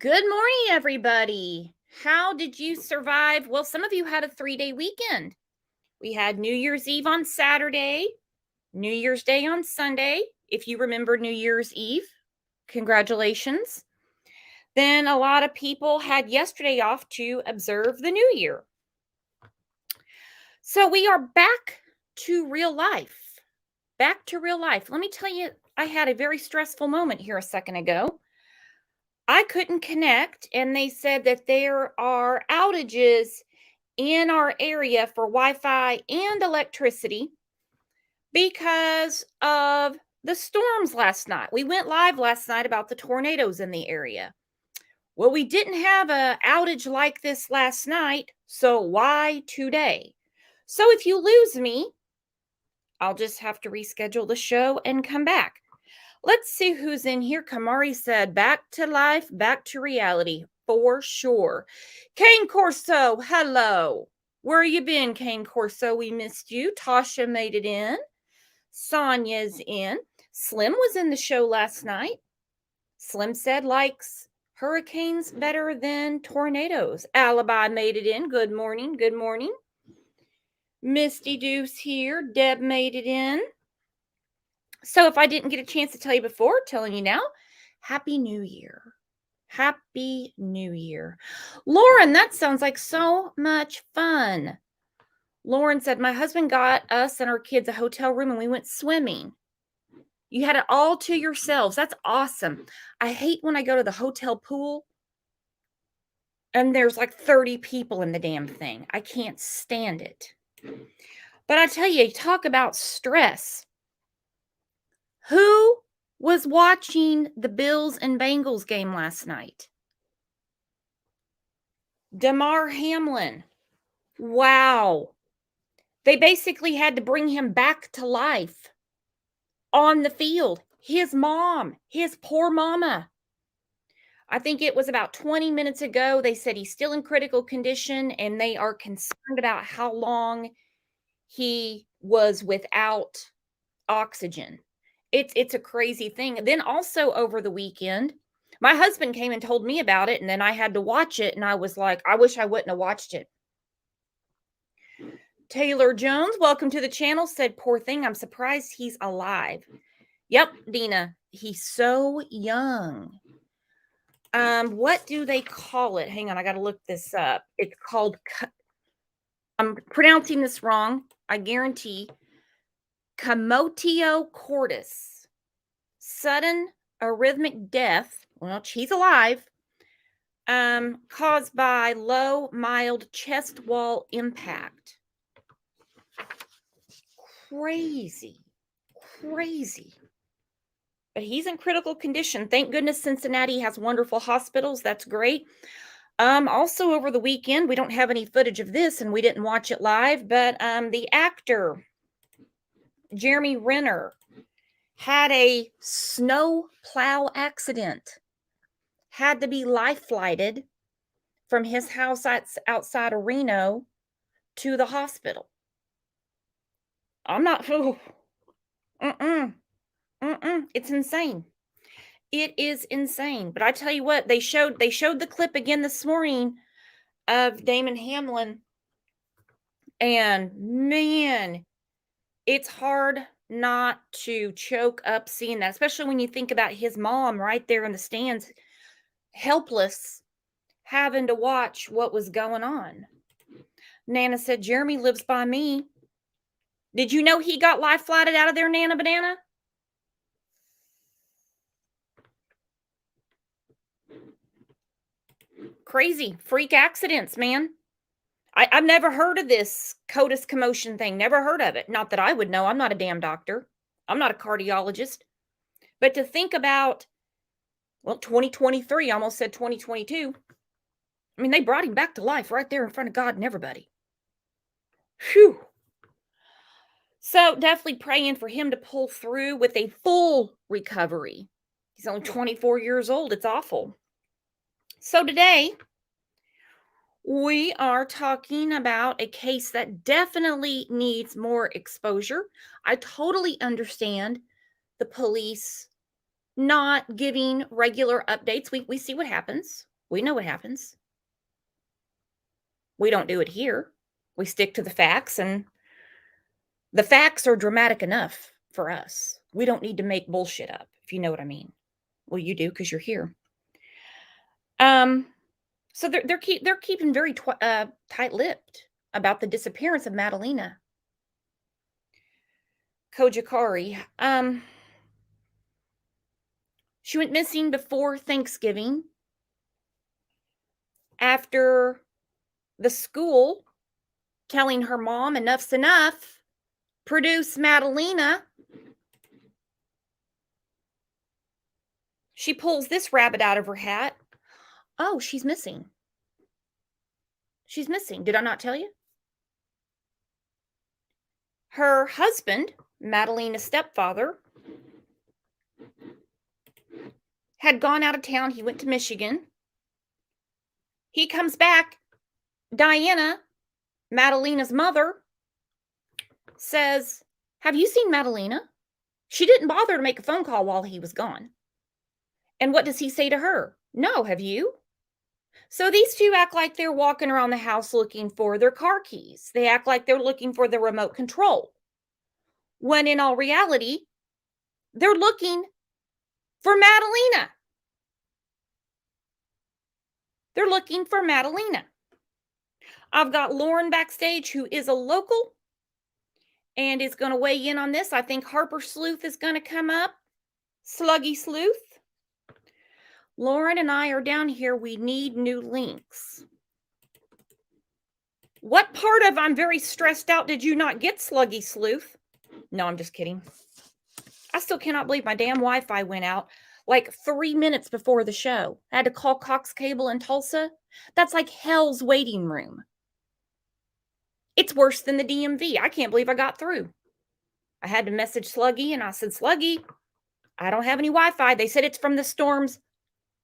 Good morning, everybody. How did you survive? Well, some of you had a 3-day weekend. We had New Year's Eve on Saturday, New Year's Day on Sunday. If you remember New Year's Eve, congratulations. Then a lot of people had yesterday off to observe the new year. So we are back to real life. Back to real life. Let me tell you, I had a very stressful moment here a second ago. I couldn't connect, and they said that there are outages in our area for Wi-Fi and electricity because of the storms last night. We went live last night about the tornadoes in the area. Well, we didn't have an outage like this last night, so why today? So if you lose me, I'll just have to reschedule the show and come back. Let's see who's in here. Kamari said, back to life, back to reality, for sure. Kane Corso, hello. Where you been, Kane Corso? We missed you. Tasha made it in. Sonia's in. Slim was in the show last night. Slim said likes hurricanes better than tornadoes. Alibi made it in. Good morning. Good morning. Misty Deuce here. Deb made it in. So if I didn't get a chance to tell you before, telling you now, Happy New Year. Happy New Year. Lauren, that sounds like so much fun. Lauren said, my husband got us and our kids a hotel room and we went swimming. You had it all to yourselves. That's awesome. I hate when I go to the hotel pool and there's like 30 people in the damn thing. I can't stand it. But I tell you, talk about stress. Who was watching the Bills and Bengals game last night? Damar Hamlin. Wow. They basically had to bring him back to life on the field. His mom, his poor mama. I think it was about 20 minutes ago. They said he's still in critical condition and they are concerned about how long he was without oxygen. It's a crazy thing. Then also over the weekend, my husband came and told me about it, and then I had to watch it, and I was like, I wish I wouldn't have watched it. Taylor Jones, welcome to the channel, said, poor thing, I'm surprised he's alive. Yep, Dina, he's so young. What do they call it? Hang on, I got to look this up. It's called, I'm pronouncing this wrong, I guarantee. Commotio cordis, sudden arrhythmic death, well, she's alive, caused by low, mild chest wall impact. Crazy. But he's in critical condition. Thank goodness Cincinnati has wonderful hospitals. That's great. Also over the weekend, we don't have any footage of this and we didn't watch it live, but the actor Jeremy Renner had a snow plow accident, had to be life flighted from his house outside of Reno to the hospital. I'm not, it's insane. It is insane. But I tell you what, they showed the clip again this morning of Damon Hamlin, and man, it's hard not to choke up seeing that, especially when you think about his mom right there in the stands, helpless, having to watch what was going on. Nana said, Jeremy lives by me. Did you know he got life flighted out of there, Nana Banana? Crazy freak accidents, man. I've never heard of this CODIS commotion thing. Never heard of it. Not that I would know. I'm not a damn doctor. I'm not a cardiologist. But to think about, well, 2023, almost said 2022. I mean, they brought him back to life right there in front of God and everybody. Phew. So definitely praying for him to pull through with a full recovery. He's only 24 years old. It's awful. So today, we are talking about a case that definitely needs more exposure. I totally understand the police not giving regular updates. We see what happens. We know what happens. We don't do it here. We stick to the facts, and the facts are dramatic enough for us. We don't need to make bullshit up, if you know what I mean. Well, you do because you're here. So they're keeping very tight-lipped about the disappearance of Madalina Cojocari. She went missing before Thanksgiving after the school telling her mom enough's enough, produce Madalina. She pulls this rabbit out of her hat. Oh, she's missing. She's missing. Did I not tell you? Her husband, Madalina's stepfather, had gone out of town. He went to Michigan. He comes back. Diana, Madalina's mother, says, have you seen Madalina? She didn't bother to make a phone call while he was gone. And what does he say to her? No, have you? So these two act like they're walking around the house looking for their car keys. They act like they're looking for the remote control. When in all reality, they're looking for Madalina. They're looking for Madalina. I've got Lauren backstage, who is a local and is going to weigh in on this. I think Harper Sleuth is going to come up. Sluggy Sleuth. Lauren and I are down here. We need new links. What part of I'm very stressed out did you not get, Sluggy Sleuth? No, I'm just kidding. I still cannot believe my damn Wi-Fi went out like 3 minutes before the show. I had to call Cox Cable in Tulsa. That's like hell's waiting room. It's worse than the DMV. I can't believe I got through. I had to message Sluggy, and I said, Sluggy, I don't have any Wi-Fi. They said it's from the storms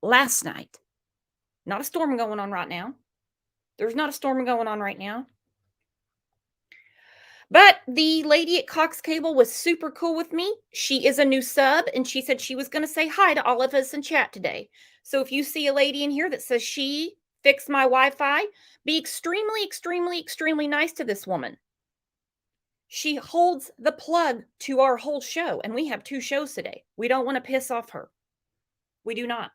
last night. Not a storm going on right now. There's not a storm going on right now. But the lady at Cox Cable was super cool with me. She is a new sub, and she said she was going to say hi to all of us in chat today. So if you see a lady in here that says she fixed my Wi-Fi, be extremely, extremely, extremely nice to this woman. She holds the plug to our whole show, and we have 2 shows today. We don't want to piss off her. We do not.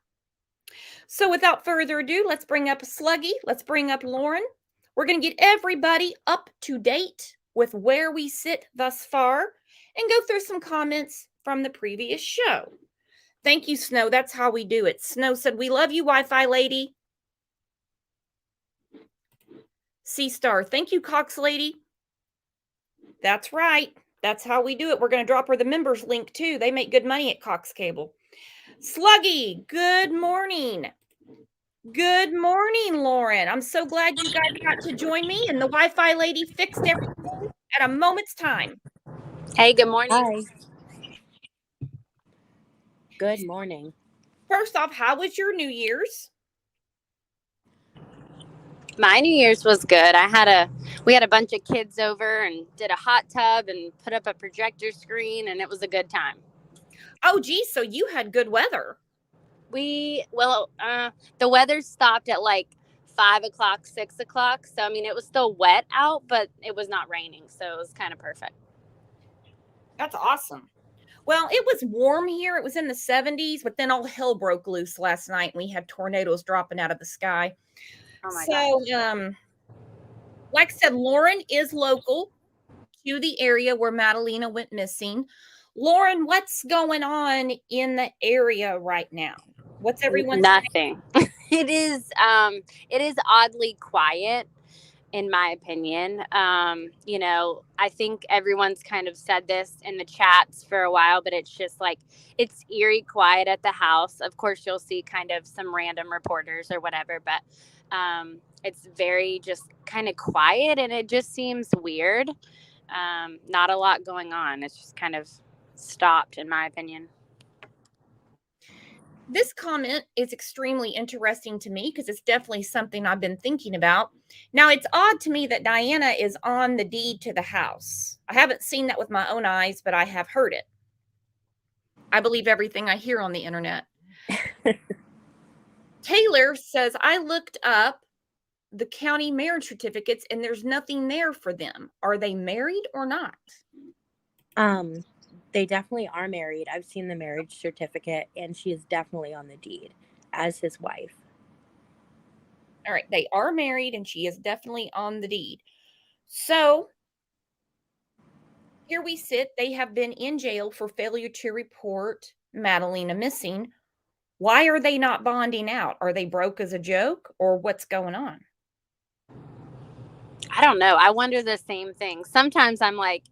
So without further ado, let's bring up Sluggy. Let's bring up Lauren. We're going to get everybody up to date with where we sit thus far and go through some comments from the previous show. Thank you, Snow. That's how we do it. Snow said, we love you, Wi-Fi lady. C-Star, thank you, Cox lady. That's right. That's how we do it. We're going to drop her the members link too. They make good money at Cox Cable. Sluggy, good morning. Good morning, Lauren. I'm so glad you guys got to join me, and the Wi-Fi lady fixed everything at a moment's time. Hey, good morning. Hi. Good morning. First off, how was your New Year's? My New Year's was good. We had a bunch of kids over and did a hot tub and put up a projector screen, and it was a good time. Oh, geez, so you had good weather. The weather stopped at like 5 o'clock, 6 o'clock. So, I mean, it was still wet out, but it was not raining. So it was kind of perfect. That's awesome. Well, it was warm here. It was in the 70s, but then all hell broke loose last night. We had tornadoes dropping out of the sky. Oh my gosh. Like I said, Lauren is local to the area where Madalina went missing. Lauren, what's going on in the area right now? What's everyone Nothing. It is oddly quiet, in my opinion. I think everyone's kind of said this in the chats for a while, but it's just like, it's eerie quiet at the house. Of course, you'll see kind of some random reporters or whatever, but it's very just kind of quiet, and it just seems weird. Not a lot going on. It's just kind of stopped, in my opinion. This comment is extremely interesting to me because it's definitely something I've been thinking about. Now, it's odd to me that Diana is on the deed to the house. I haven't seen that with my own eyes, but I have heard it. I believe everything I hear on the internet. Taylor says, I looked up the county marriage certificates and there's nothing there for them. Are they married or not? They definitely are married. I've seen the marriage certificate, and she is definitely on the deed as his wife. All right, they are married and she is definitely on the deed. So here we sit. They have been in jail for failure to report Madalina missing. Why are they not bonding out? Are they broke as a joke or what's going on? I don't know. I wonder the same thing. Sometimes I'm like,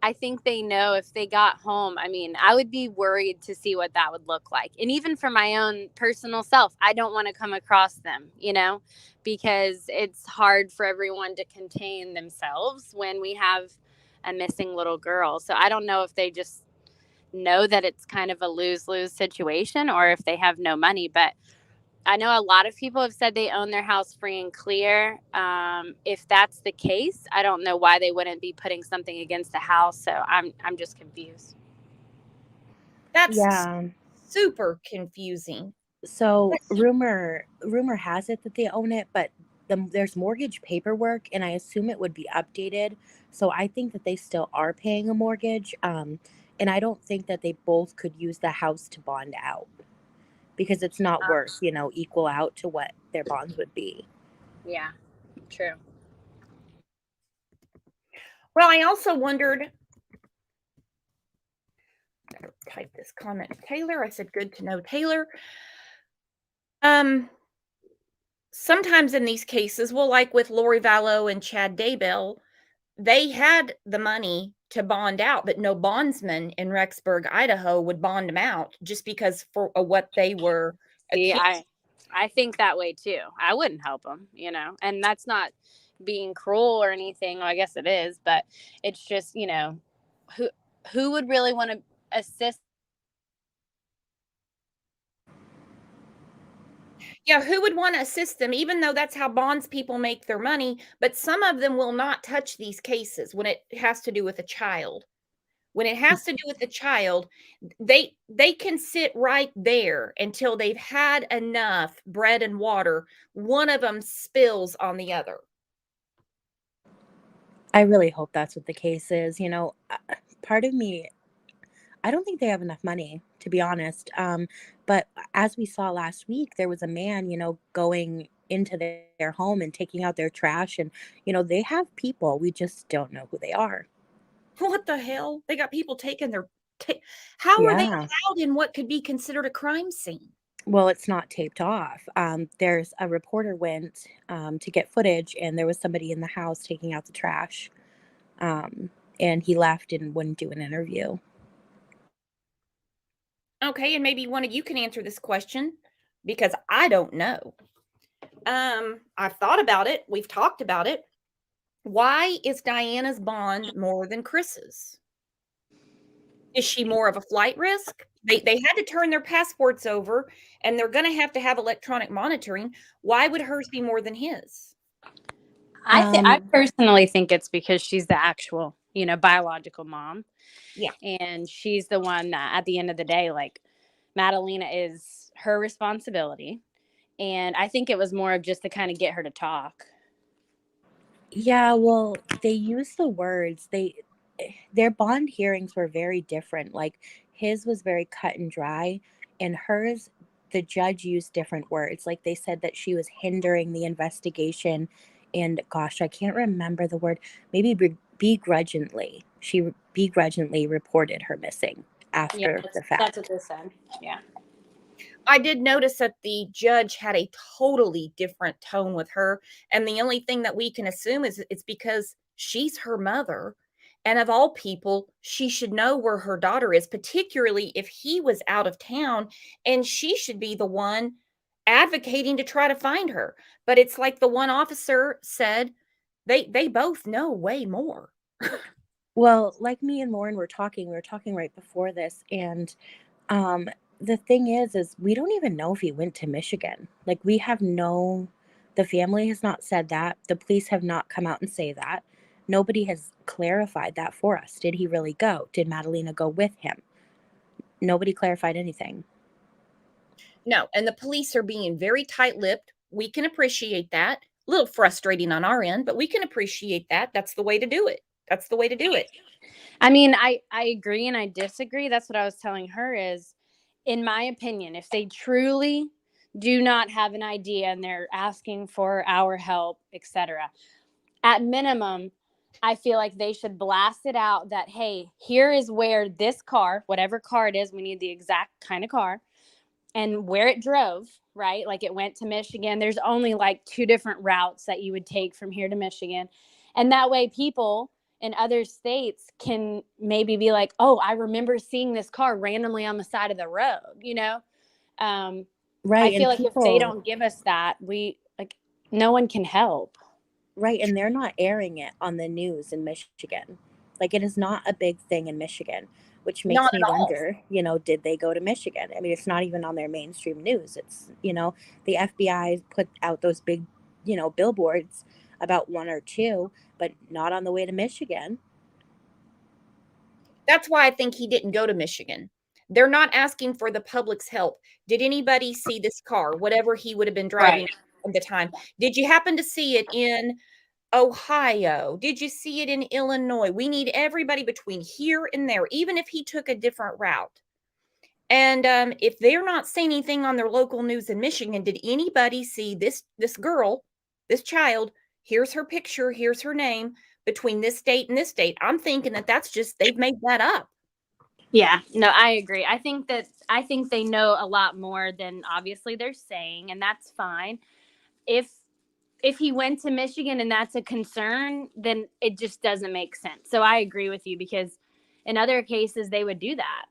I think they know if they got home. I mean, I would be worried to see what that would look like. And even for my own personal self, I don't want to come across them, because it's hard for everyone to contain themselves when we have a missing little girl. So I don't know if they just know that it's kind of a lose-lose situation or if they have no money. But I know a lot of people have said they own their house free and clear. If that's the case, I don't know why they wouldn't be putting something against the house. So I'm just confused. That's Yeah. super confusing. So rumor has it that they own it, but there's mortgage paperwork, and I assume it would be updated. So I think that they still are paying a mortgage. And I don't think that they both could use the house to bond out because it's not worth, equal out to what their bonds would be. Yeah, true. Well, I also wondered, type this comment, Taylor. I said, good to know, Taylor. Sometimes in these cases, well, like with Lori Vallow and Chad Daybell, they had the money to bond out, but no bondsman in Rexburg, Idaho would bond them out just because for what they were See, accused. I think that way too. I wouldn't help them, and that's not being cruel or anything. Well, I guess it is, but it's just, who who would really want to assist? Yeah, who would want to assist them, even though that's how bonds people make their money? But some of them will not touch these cases when it has to do with a child. When it has to do with a child, they can sit right there until they've had enough bread and water. One of them spills on the other. I really hope that's what the case is. Part of me, I don't think they have enough money, to be honest. But as we saw last week, there was a man, going into their home and taking out their trash. And, they have people. We just don't know who they are. What the hell? They got people taking their how are they Yeah. allowed in what could be considered a crime scene? Well, it's not taped off. There's a reporter went to get footage, and there was somebody in the house taking out the trash. And he left and wouldn't do an interview. Okay, and maybe one of you can answer this question because I don't know. I've thought about it. We've talked about it. Why is Diana's bond more than Chris's? Is she more of a flight risk? They had to turn their passports over and they're going to have electronic monitoring. Why would hers be more than his? I personally think it's because she's the actual, biological mom. Yeah. And she's the one that at the end of the day, like, Madalina is her responsibility. And I think it was more of just to kind of get her to talk. Yeah, well, they use the words. Their bond hearings were very different. Like his was very cut and dry, and hers, the judge used different words. Like they said that she was hindering the investigation, and gosh, I can't remember the word. Maybe begrudgingly. She begrudgingly reported her missing after the fact. That's what they said. Yeah. I did notice that the judge had a totally different tone with her. And the only thing that we can assume is it's because she's her mother. And of all people, she should know where her daughter is, particularly if he was out of town, and she should be the one advocating to try to find her. But it's like the one officer said, they both know way more. Well, like me and Lauren we were talking right before this, and um, the thing is we don't even know if he went to Michigan. Like the family has not said that. The police have not come out and say that. Nobody has clarified that for us. Did he really go? Did Madalina go with him? Nobody clarified anything. No, and the police are being very tight-lipped. We can appreciate that. A little frustrating on our end, but we can appreciate that. That's the way to do it. That's the way to do it. I mean, I agree and I disagree. That's what I was telling her is, in my opinion, if they truly do not have an idea and they're asking for our help, etc., at minimum, I feel like they should blast it out that, hey, here is where this car, whatever car it is, we need the exact kind of car, and where it drove, right? Like it went to Michigan. There's only like 2 different routes that you would take from here to Michigan. And that way people in other states can maybe be like, oh, I remember seeing this car randomly on the side of the road, you know? I Right. feel And like if they people, don't give us that, no one can help. right. And they're not airing it on the news in Michigan. Like, it is not a big thing in Michigan, which Not makes me at all. wonder, did they go to Michigan? I mean, it's not even on their mainstream news. It's, the FBI put out those big, billboards about 1 or 2, but not on the way to Michigan. That's why I think he didn't go to Michigan. They're not asking for the public's help. Did anybody see this car, whatever he would have been driving Right. at the time? Did you happen to see it in Ohio? Did you see it in Illinois? We need everybody between here and there, even if he took a different route. And if they're not saying anything on their local news in Michigan, did anybody see this girl, this child? Here's her picture. Here's her name between this date and this date. I'm thinking that that's just they've made that up. Yeah, no, I agree. I think they know a lot more than obviously they're saying, and that's fine. If he went to Michigan and that's a concern, then it just doesn't make sense. So I agree with you because in other cases they would do that.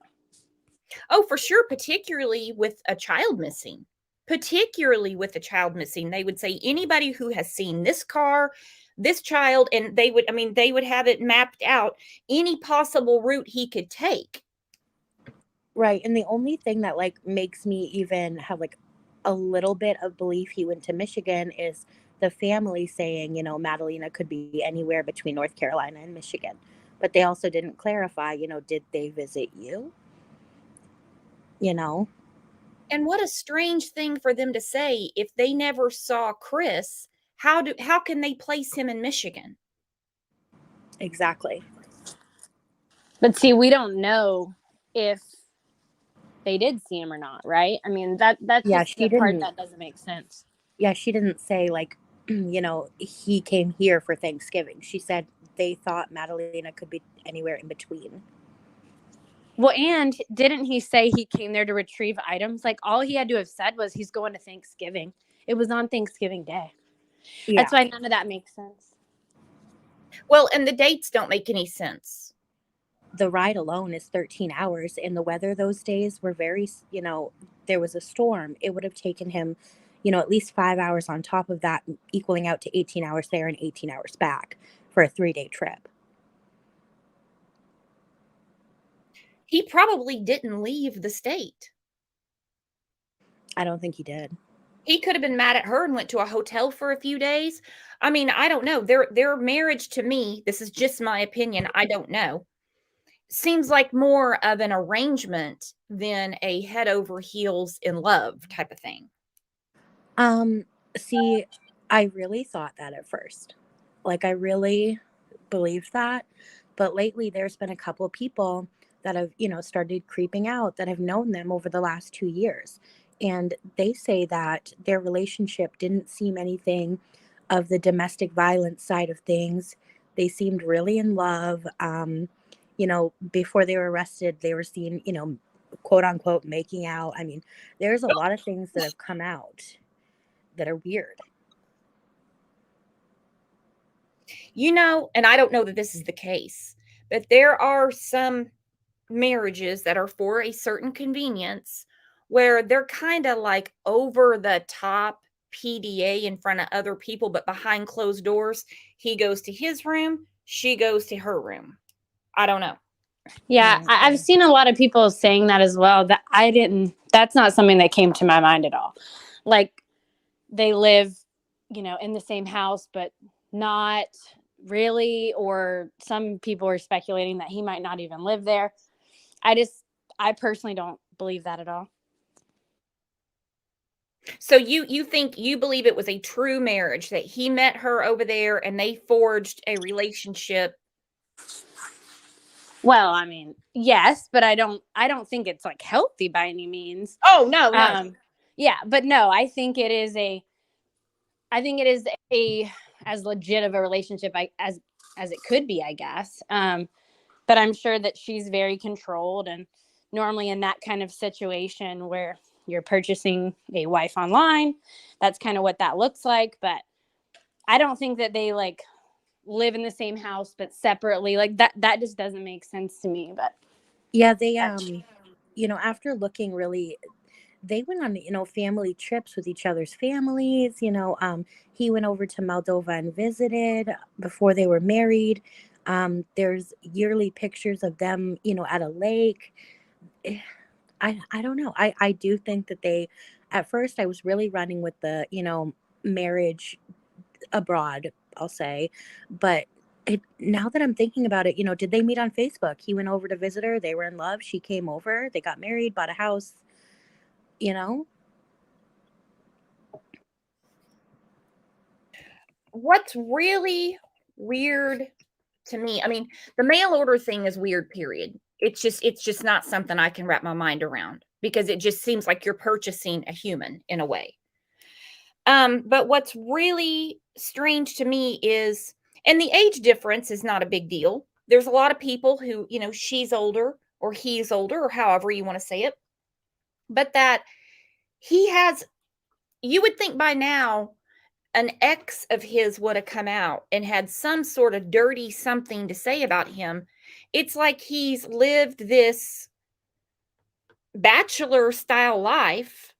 Oh, for sure, particularly with a child missing. Particularly with a child missing, they would say anybody who has seen this car, this child, and they would have it mapped out any possible route he could take. Right. And the only thing that like makes me even have like a little bit of belief he went to Michigan is the family saying, Madalina could be anywhere between North Carolina and Michigan. But they also didn't clarify, did they visit you? You know? And what a strange thing for them to say if they never saw Chris. How can they place him in Michigan? Exactly. But see, we don't know if they did see him or not, right? I mean, that's Yeah, just she the part didn't. that doesn't make sense. Yeah, she didn't say like, he came here for Thanksgiving. She said they thought Madalina could be anywhere in between. Well, and didn't he say he came there to retrieve items? Like all he had to have said was he's going to Thanksgiving. It was on Thanksgiving Day. Yeah. That's why none of that makes sense. Well, and the dates don't make any sense. The ride alone is 13 hours, and the weather those days were very, there was a storm. It would have taken him, at least 5 hours on top of that, equaling out to 18 hours there and 18 hours back for a 3-day trip. He probably didn't leave the state. I don't think he did. He could have been mad at her and went to a hotel for a few days. I mean, I don't know. Their marriage to me, this is just my opinion, I don't know, seems like more of an arrangement than a head over heels in love type of thing. See, I really thought that at first. Like, I really believed that. But lately, there's been a couple of people that have, started creeping out that have known them over the last 2 years. And they say that their relationship didn't seem anything of the domestic violence side of things. They seemed really in love. Before they were arrested, they were seen, quote unquote, making out. I mean, there's a lot of things that have come out that are weird. And I don't know that this is the case, but there are some marriages that are for a certain convenience where they're kind of like over the top PDA in front of other people, but behind closed doors. He goes to his room, she goes to her room. I don't know. Yeah, I've seen a lot of people saying that as well. That's not something that came to my mind at all. Like they live, in the same house, but not really. Or some people are speculating that he might not even live there. I personally don't believe that at all. So you believe it was a true marriage, that he met her over there and they forged a relationship. Well, I mean, yes, but I don't think it's like healthy by any means. Oh, no. Yeah, but no, I think it is a as legit of a relationship as it could be, I guess. But I'm sure that she's very controlled, and normally in that kind of situation where you're purchasing a wife online, that's kind of what that looks like. But I don't think that they like live in the same house but separately. Like that just doesn't make sense to me. But Yeah, they after looking really, they went on, family trips with each other's families. He went over to Moldova and visited before they were married. There's yearly pictures of them, at a lake. Eh, I don't know. I do think that they, at first I was really running with the, marriage abroad, I'll say. But now that I'm thinking about it, did they meet on Facebook? He went over to visit her. They were in love. She came over. They got married, bought a house, you know? What's really weird to me, I mean, the mail order thing is weird, period. It's just not something I can wrap my mind around, because it just seems like you're purchasing a human in a way. But what's really strange to me is, and the age difference is not a big deal. There's a lot of people who, she's older or he's older or however you want to say it, but that he has, you would think by now an ex of his would have come out and had some sort of dirty something to say about him. It's like he's lived this bachelor style life.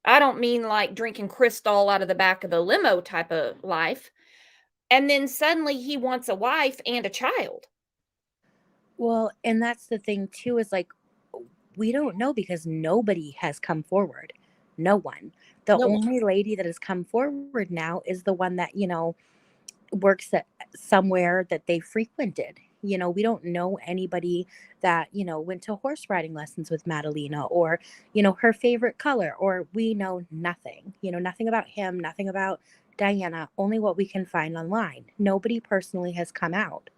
I don't mean like drinking Cristal out of the back of the limo type of life. And then suddenly he wants a wife and a child. Well, and that's the thing too, is like, we don't know because nobody has come forward. No one. The No one. only lady that has come forward now is the one that, works at somewhere that they frequented. We don't know anybody that, went to horse riding lessons with Madalina, or, her favorite color, or we know nothing, nothing about him, nothing about Diana, only what we can find online. Nobody personally has come out.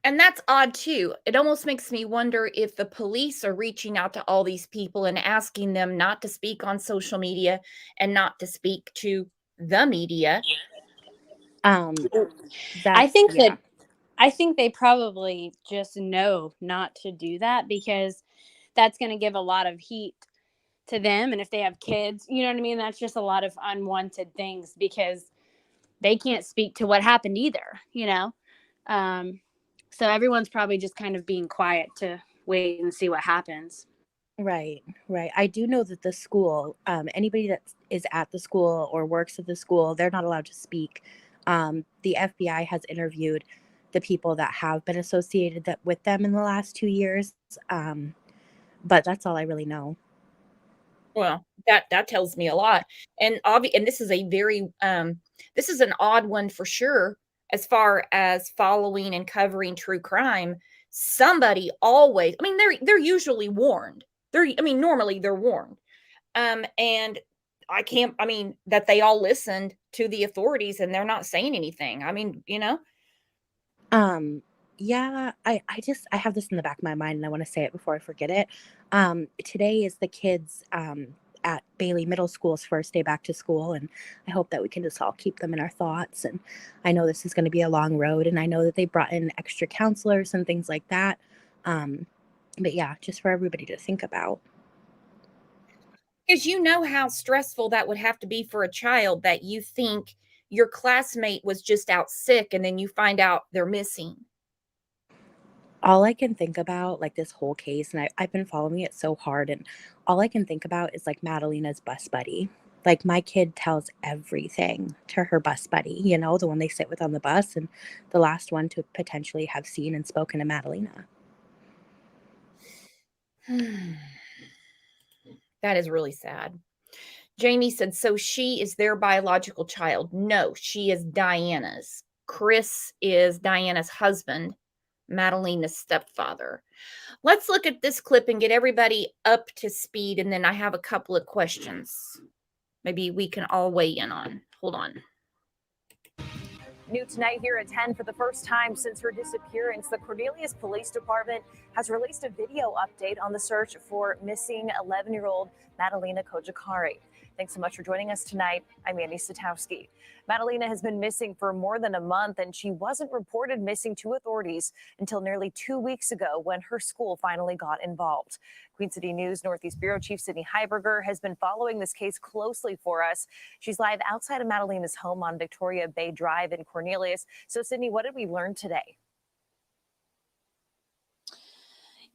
And that's odd too. It almost makes me wonder if the police are reaching out to all these people and asking them not to speak on social media and not to speak to the media. Um, I that's, think yeah. that I think they probably just know not to do that because that's going to give a lot of heat to them. And if they have kids, you know what I mean? That's just a lot of unwanted things because they can't speak to what happened either. Um, so everyone's probably just kind of being quiet to wait and see what happens. Right, right. I do know that the school, anybody that is at the school or works at the school, they're not allowed to speak. The FBI has interviewed the people that have been associated with them in the last 2 years. But that's all I really know. Well, that tells me a lot. And this is a very this is an odd one for sure, as far as following and covering true crime. Somebody always, I mean, they're usually warned. Normally they're warned. And I mean, that they all listened to the authorities and they're not saying anything. I mean. Um, yeah, I have this in the back of my mind and I want to say it before I forget it. Today is the kids at Bailey Middle School's first day back to school, and I hope that we can just all keep them in our thoughts. And I know this is going to be a long road, and I know that they brought in extra counselors and things like that. But yeah, just for everybody to think about. Because you know how stressful that would have to be for a child, that you think your classmate was just out sick and then you find out they're missing. All I can think about, like, this whole case, and I've been following it so hard, and all I can think about is like Madalina's bus buddy. Like, my kid tells everything to her bus buddy, the one they sit with on the bus, and the last one to potentially have seen and spoken to Madalina. That is really sad. Jamie said, so she is their biological child. No, she is Diana's. Chris is Diana's husband. Madalina's stepfather. Let's look at this clip and get everybody up to speed, and then I have a couple of questions maybe we can all weigh in on. Hold on. New tonight here at 10, for the first time since her disappearance, the Cornelius Police Department has released a video update on the search for missing 11-year-old Madalina Cojocari. Thanks so much for joining us tonight. I'm Andy Satowski. Madalina has been missing for more than a month, and she wasn't reported missing to authorities until nearly 2 weeks ago when her school finally got involved. Queen City News Northeast Bureau Chief Sydney Heiberger has been following this case closely for us. She's live outside of Madalina's home on Victoria Bay Drive in Cornelius. So, Sydney, what did we learn today?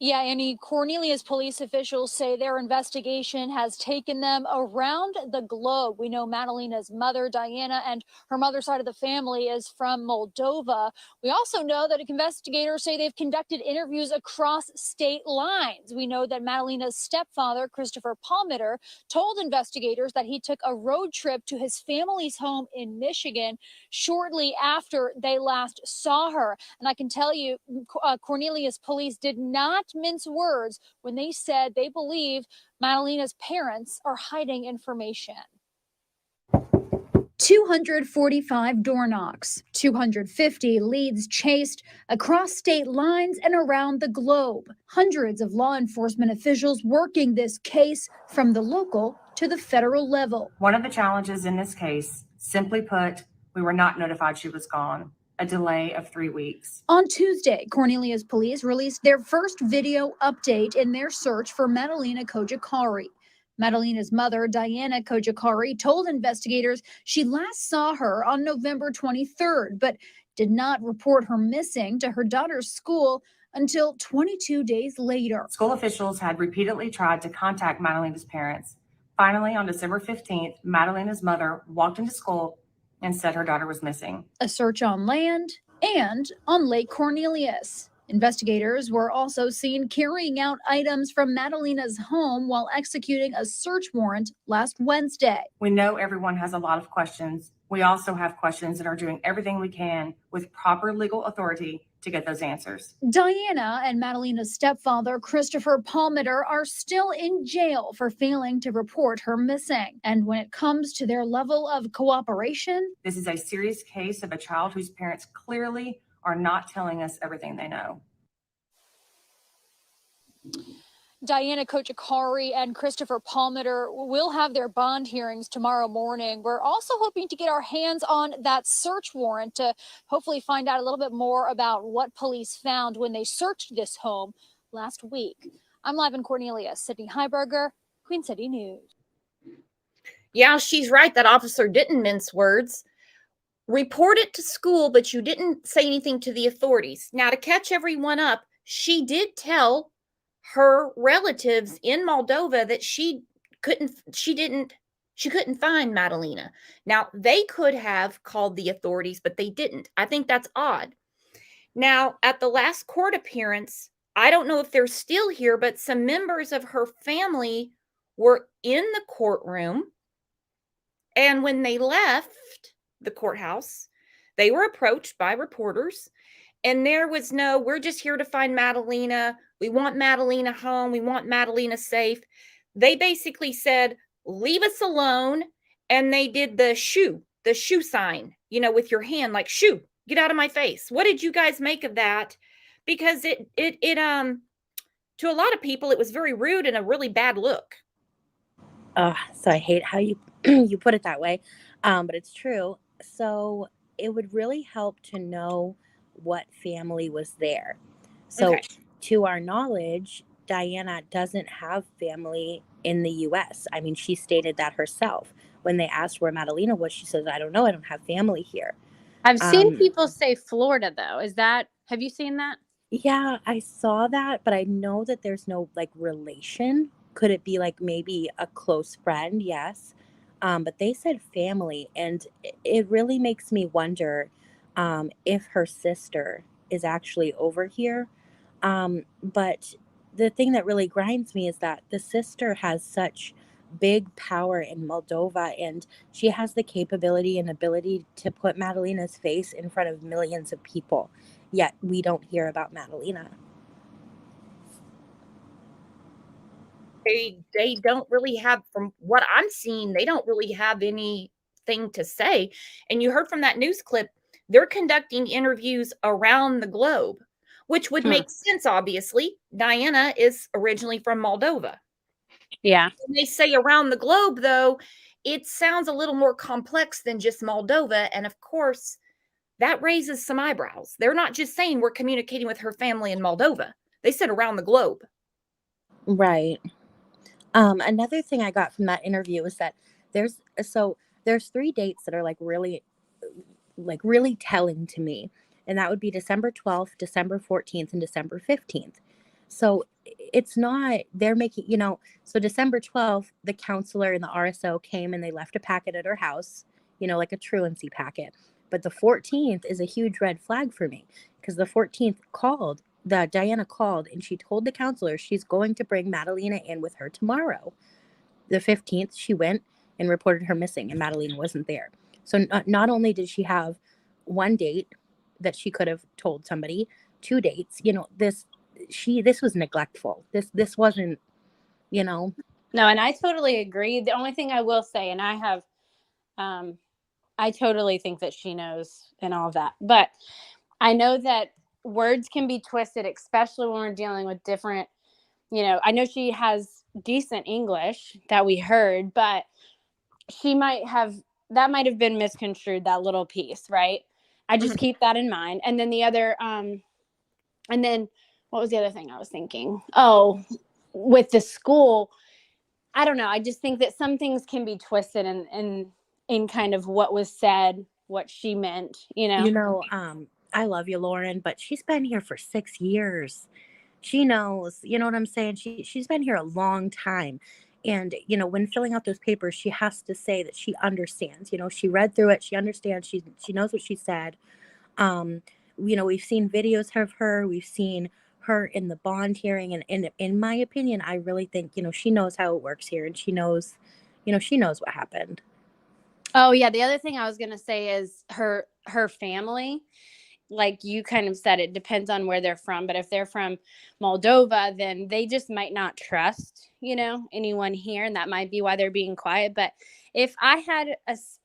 Yeah, Annie, Cornelius police officials say their investigation has taken them around the globe. We know Madalina's mother, Diana, and her mother's side of the family is from Moldova. We also know that investigators say they've conducted interviews across state lines. We know that Madalina's stepfather, Christopher Palmer, told investigators that he took a road trip to his family's home in Michigan shortly after they last saw her. And I can tell you, Cornelius police did not mince words when they said they believe Madalina's parents are hiding information. 245 door knocks, 250 leads chased across state lines and around the globe. Hundreds of law enforcement officials working this case from the local to the federal level. One of the challenges in this case, simply put, we were not notified she was gone. A delay of 3 weeks. On Tuesday, Cornelius police released their first video update in their search for Madalina Cojocari. Madalina's mother, Diana Cojocari, told investigators she last saw her on November 23rd, but did not report her missing to her daughter's school until 22 days later. School officials had repeatedly tried to contact Madalina's parents. Finally, on December 15th, Madalina's mother walked into school and said her daughter was missing. A search on land and on Lake Cornelius. Investigators were also seen carrying out items from Madalina's home while executing a search warrant last Wednesday. We know everyone has a lot of questions. We also have questions and are doing everything we can with proper legal authority to get those answers. Diana and Madalina's stepfather, Christopher Palmer, are still in jail for failing to report her missing. And when it comes to their level of cooperation, this is a serious case of a child whose parents clearly are not telling us everything they know. Diana Cojocari and Christopher Palmer will have their bond hearings tomorrow morning. We're also hoping to get our hands on that search warrant to hopefully find out a little bit more about what police found when they searched this home last week. I'm live in Cornelius. Sydney Heiberger, Queen City News. Yeah, she's right. That officer didn't mince words. Report it to school, but you didn't say anything to the authorities. Now, to catch everyone up, she did tell her relatives in Moldova that she couldn't find Madalina. Now, they could have called the authorities, but they didn't. I think that's odd. Now, at the last court appearance, I don't know if they're still here, but some members of her family were in the courtroom. And when they left the courthouse, they were approached by reporters. And there was no, we're just here to find Madalina. We want Madalina home. We want Madalina safe. They basically said, leave us alone. And they did the shoe sign, with your hand, like, shoo, get out of my face. What did you guys make of that? Because it to a lot of people, it was very rude and a really bad look. So I hate how you you put it that way. But it's true. So it would really help to know what family was there. So Okay. To our knowledge, Diana doesn't have family in the U.S. I mean, she stated that herself. When they asked where Madalina was, she says, I don't know. I don't have family here. I've seen people say Florida, though. Have you seen that? Yeah, I saw that, but I know that there's no relation. Could it be maybe a close friend? Yes. But they said family, and it really makes me wonder if her sister is actually over here. But the thing that really grinds me is that the sister has such big power in Moldova, and she has the capability and ability to put Madalina's face in front of millions of people. Yet we don't hear about Madalina. They don't really have, from what I'm seeing, they don't really have anything to say. And you heard from that news clip, they're conducting interviews around the globe, which would make sense, obviously. Diana is originally from Moldova. Yeah. When they say around the globe, though, it sounds a little more complex than just Moldova. And of course, that raises some eyebrows. They're not just saying we're communicating with her family in Moldova. They said around the globe. Right. Another thing I got from that interview is that there's 3 dates that are really telling to me, and that would be December 12th, December 14th, and December 15th. So it's not, they're making, so December 12th, the counselor and the RSO came and they left a packet at her house, like a truancy packet. But the 14th is a huge red flag for me, because the 14th Diana called and she told the counselor she's going to bring Madalina in with her tomorrow. The 15th, she went and reported her missing, and Madalina wasn't there. So not only did she have one date that she could have told somebody, 2 dates, this was neglectful. This wasn't, No, and I totally agree. The only thing I will say, and I totally think that she knows and all of that, but I know that words can be twisted, especially when we're dealing with different, I know she has decent English that we heard, but that might have been misconstrued, that little piece, right? I just keep that in mind. And then what was the other thing I was thinking? Oh, with the school, I don't know. I just think that some things can be twisted in kind of what was said, what she meant, I love you, Lauren, but she's been here for 6 years. She knows, you know what I'm saying? She's been here a long time. And, when filling out those papers, she has to say that she understands. She read through it. She understands. She knows what she said. We've seen videos of her. We've seen her in the bond hearing. And in my opinion, I really think, she knows how it works here. And she knows what happened. Oh, yeah. The other thing I was going to say is her family. Like you kind of said, it depends on where they're from. But if they're from Moldova, then they just might not trust, anyone here. And that might be why they're being quiet. But if I had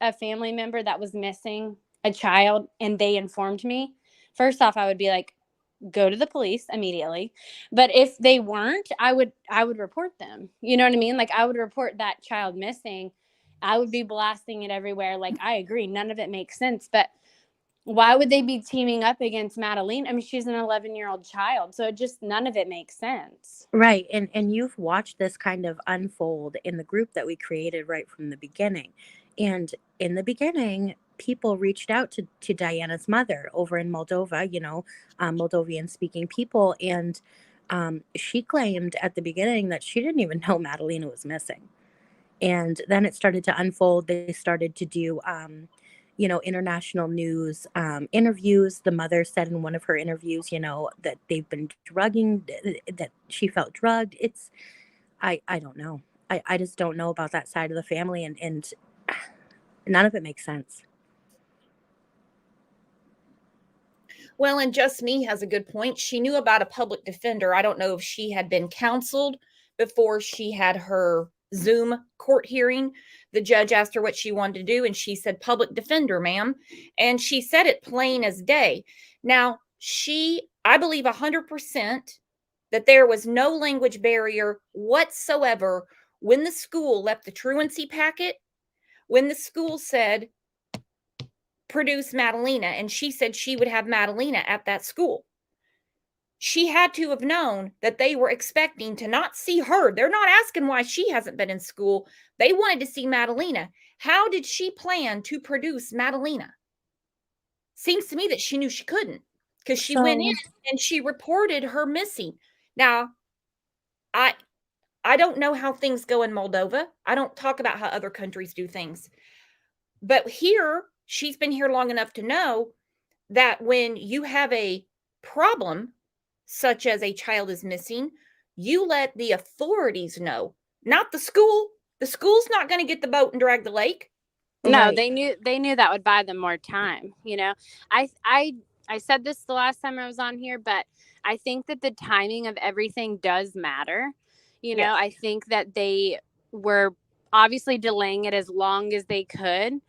a family member that was missing a child and they informed me, first off, I would be like, go to the police immediately. But if they weren't, I would report them. You know what I mean? Like I would report that child missing. I would be blasting it everywhere. Like I agree. None of it makes sense. But why would they be teaming up against Madalina? I mean, she's an 11-year-old child. So none of it makes sense. Right. And you've watched this kind of unfold in the group that we created right from the beginning. And in the beginning, people reached out to Diana's mother over in Moldova, Moldovan speaking people. And she claimed at the beginning that she didn't even know Madalina was missing. And then it started to unfold. They started to do international news interviews. The mother said in one of her interviews, that they've been drugging, that she felt drugged. I don't know. I just don't know about that side of the family, and none of it makes sense. Well, and Just Me has a good point. She knew about a public defender. I don't know if she had been counseled before she had her Zoom court hearing. The judge asked her what she wanted to do, and she said, public defender, ma'am. And she said it plain as day. Now, I believe 100% that there was no language barrier whatsoever when the school left the truancy packet, when the school said, produce Madalina, and she said she would have Madalina at that school. She had to have known that they were expecting to not see her. They're not asking why she hasn't been in school. They wanted to see Madalina. How did she plan to produce Madalina? Seems to me that she knew she couldn't, because she went in and she reported her missing. Now, I don't know how things go in Moldova. I don't talk about how other countries do things. But here, she's been here long enough to know that when you have a problem, such as a child is missing, you let the authorities know, not the school. The school's not going to get the boat and drag the lake. No, Right. they knew that would buy them more time. I said this the last time I was on here, but I think that the timing of everything does matter. Yes. I think that they were obviously delaying it as long as they could.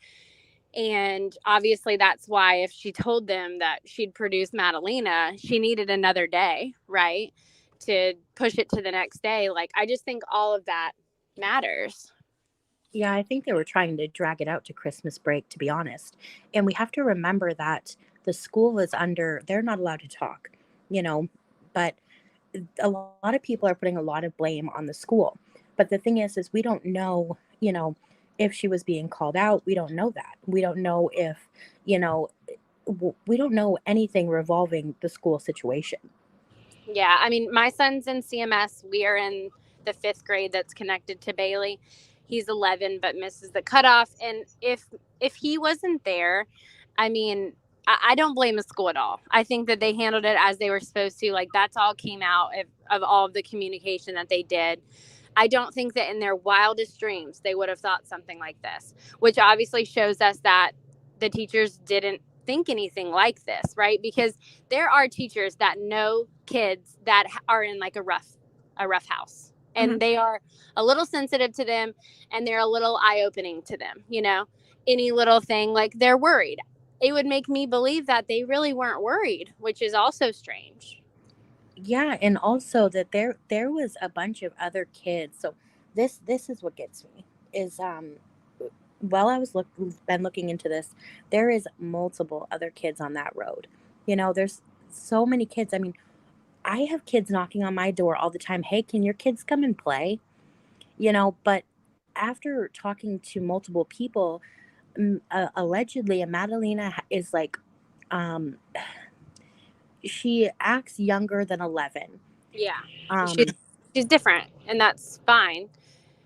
And obviously that's why if she told them that she'd produce Madalina, she needed another day, right? To push it to the next day. Like, I just think all of that matters. Yeah, I think they were trying to drag it out to Christmas break, to be honest. And we have to remember that the school is they're not allowed to talk, but a lot of people are putting a lot of blame on the school. But the thing is we don't know, if she was being called out. We don't know that. We don't know if, we don't know anything revolving the school situation. Yeah, I mean, my son's in CMS. We are in the 5th grade that's connected to Bailey. He's 11 but misses the cutoff. And if he wasn't there, I mean, I don't blame the school at all. I think that they handled it as they were supposed to. Like, that's all came out of all of the communication that they did. I don't think that in their wildest dreams they would have thought something like this, which obviously shows us that the teachers didn't think anything like this, right? Because there are teachers that know kids that are in like a rough house, and they are a little sensitive to them, and they're a little eye-opening to them. Any little thing, like, they're worried. It would make me believe that they really weren't worried, which is also strange. Yeah, and also that there was a bunch of other kids. So this is what gets me is while I was been looking into this, there is multiple other kids on that road. There's so many kids. I mean, I have kids knocking on my door all the time. Hey, can your kids come and play? But after talking to multiple people, allegedly, Madalina is like, she acts younger than 11. Yeah, Um, she's different, and that's fine.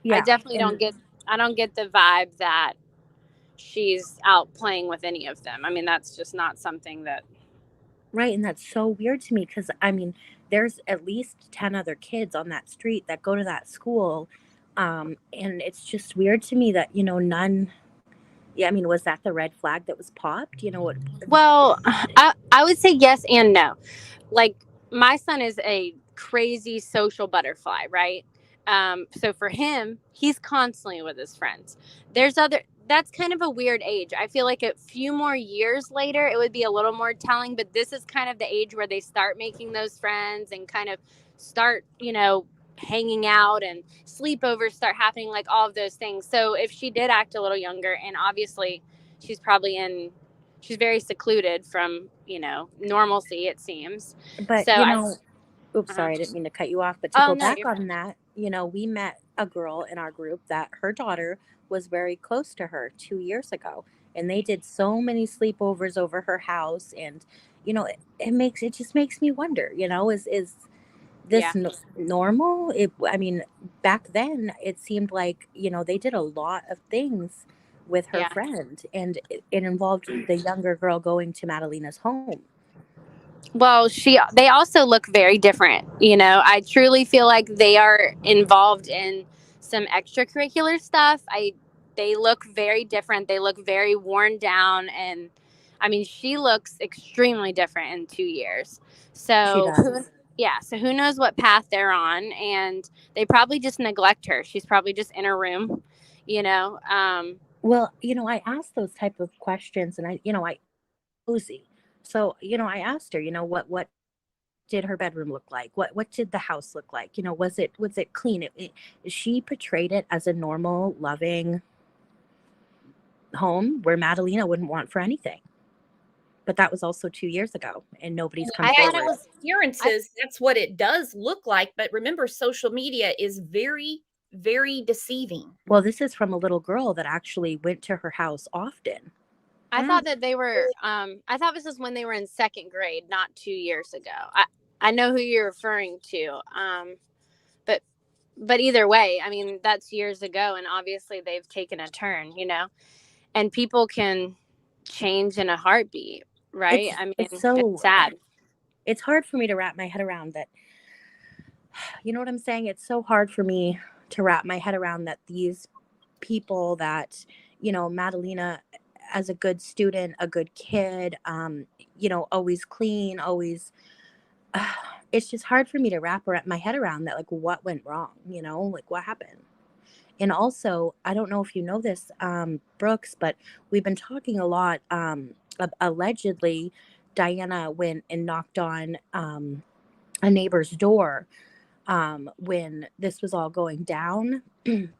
yeah, I definitely and I don't get the vibe that she's out playing with any of them. I mean, that's just not something that. right, and that's so weird to me because I mean, there's at least 10 other kids on that street that go to that school, and it's just weird to me that none. Yeah, I mean, was that the red flag that was popped? What? Well, I would say yes and no. Like, my son is a crazy social butterfly, right? So for him, he's constantly with his friends. That's kind of a weird age. I feel like a few more years later, it would be a little more telling, but this is kind of the age where they start making those friends and kind of start, hanging out, and sleepovers start happening, like all of those things. So if she did act a little younger, and obviously she's very secluded from, normalcy, it seems. But So oops, uh-huh. sorry, I didn't mean to cut you off. But to Oh go no, back you're on fine. that, we met a girl in our group that her daughter was very close to her 2 years ago, and they did so many sleepovers over her house, and it just makes me wonder, is Yeah, this normal? I mean, back then it seemed like they did a lot of things with her yeah. friend, and it involved the younger girl going to Madalina's home. Well, they also look very different. I truly feel like they are involved in some extracurricular stuff. They look very different. They look very worn down, and I mean, she looks extremely different in 2 years. She So does. yeah, so who knows what path they're on, and they probably just neglect her. She's probably just in her room, you know. Well, I asked those type of questions, and I cozy. So, I asked her, what did her bedroom look like? What did the house look like? Was it clean? She portrayed it as a normal, loving home where Madalina wouldn't want for anything. But that was also 2 years ago, and nobody's come I forward. had appearances. That's what it does look like. But remember, social media is very, very deceiving. Well, this is from a little girl that actually went to her house often. I thought that they were. I thought this was when they were in 2nd grade, not 2 years ago. I know who you're referring to. But either way, I mean, that's years ago, and obviously they've taken a turn, and people can change in a heartbeat, right? I mean, It's it's so sad. it's hard for me to wrap my head around that. You know what I'm saying? It's so hard for me to wrap my head around that these people that, you know, Madalina as a good student, a good kid, you know, always clean, always, it's just hard for me to wrap my head around that, like, what went wrong, you know, like what happened. And also, I don't know if you know this, Brooks, but we've been talking a lot, allegedly Diana went and knocked on a neighbor's door when this was all going down,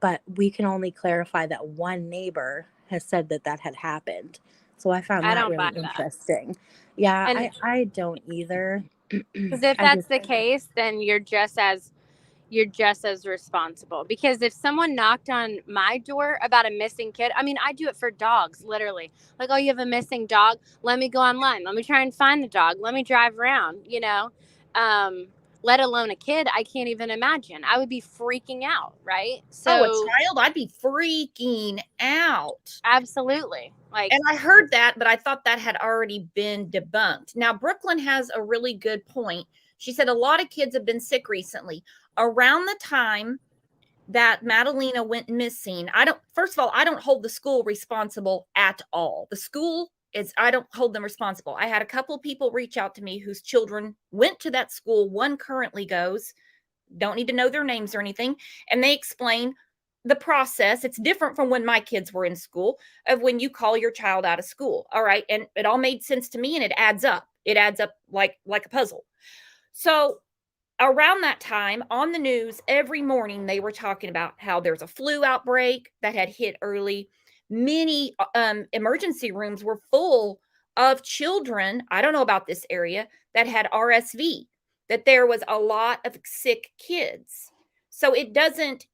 but we can only clarify that one neighbor has said that that had happened. So I found I that don't buy really that. interesting. Yeah, And I don't either. because if I that's just, the case, then you're just as responsible. Because if someone knocked on my door about a missing kid, I mean, I do it for dogs, literally. Like, oh, you have a missing dog? Let me go online. Let me try and find the dog. Let me drive around, you know? Um, let alone a kid, I can't even imagine. I would be freaking out, right? Oh, a So, child, I'd be freaking out. absolutely. Like, And I heard that, but I thought that had already been debunked. Now, Brooklyn has a really good point. She said a lot of kids have been sick recently. Around the time that Madalina went missing, first of all, I don't hold the school responsible at all. The school I don't hold them responsible. I had a couple of people reach out to me whose children went to that school. One currently goes, don't need to know their names or anything. And they explain the process. It's different from when my kids were in school, of when you call your child out of school. All right. And it all made sense to me, and it adds up. It adds up like a puzzle. So around that time on the news, every morning they were talking about how there's a flu outbreak that had hit early. Many emergency rooms were full of children. I don't know about this area that had RSV, that there was a lot of sick kids. So it doesn't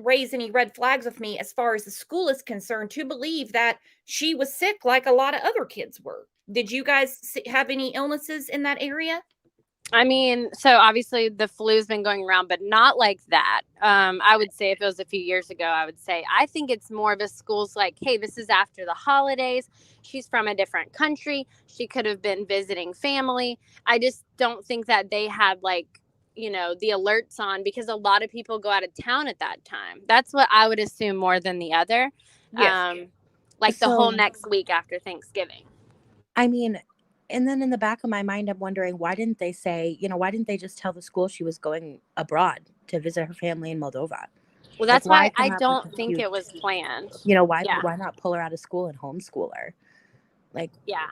raise any red flags with me as far as the school is concerned to believe that she was sick like a lot of other kids were. Did you guys have any illnesses in that area? I mean, so obviously the flu's been going around, but not like that. I would say if it was a few years ago, I think it's more of a school's like, hey, this is after the holidays. She's from a different country. She could have been visiting family. I just don't think that they had like, you know, the alerts on, because a lot of people go out of town at that time. That's what I would assume more than the other. Yes. Like the whole so, next week after Thanksgiving. I mean, and then in the back of my mind, I'm wondering, why didn't they say, you know, why didn't they just tell the school she was going abroad to visit her family in Moldova? Well, Like, that's why why I come up with don't this think huge, it was planned. you know, Yeah. why not pull her out of school and homeschool her? Like, Yeah.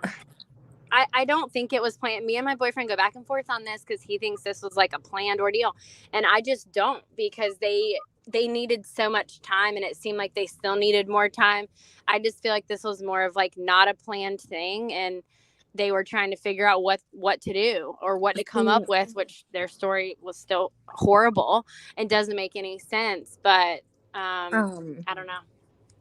I don't think it was planned. Me and my boyfriend go back and forth on this because he thinks this was like a planned ordeal. And I just don't, because they needed so much time, and it seemed like they still needed more time. I just feel like this was more of like not a planned thing, and they were trying to figure out what to do or what to come up with, which their story was still horrible and doesn't make any sense. But I don't know.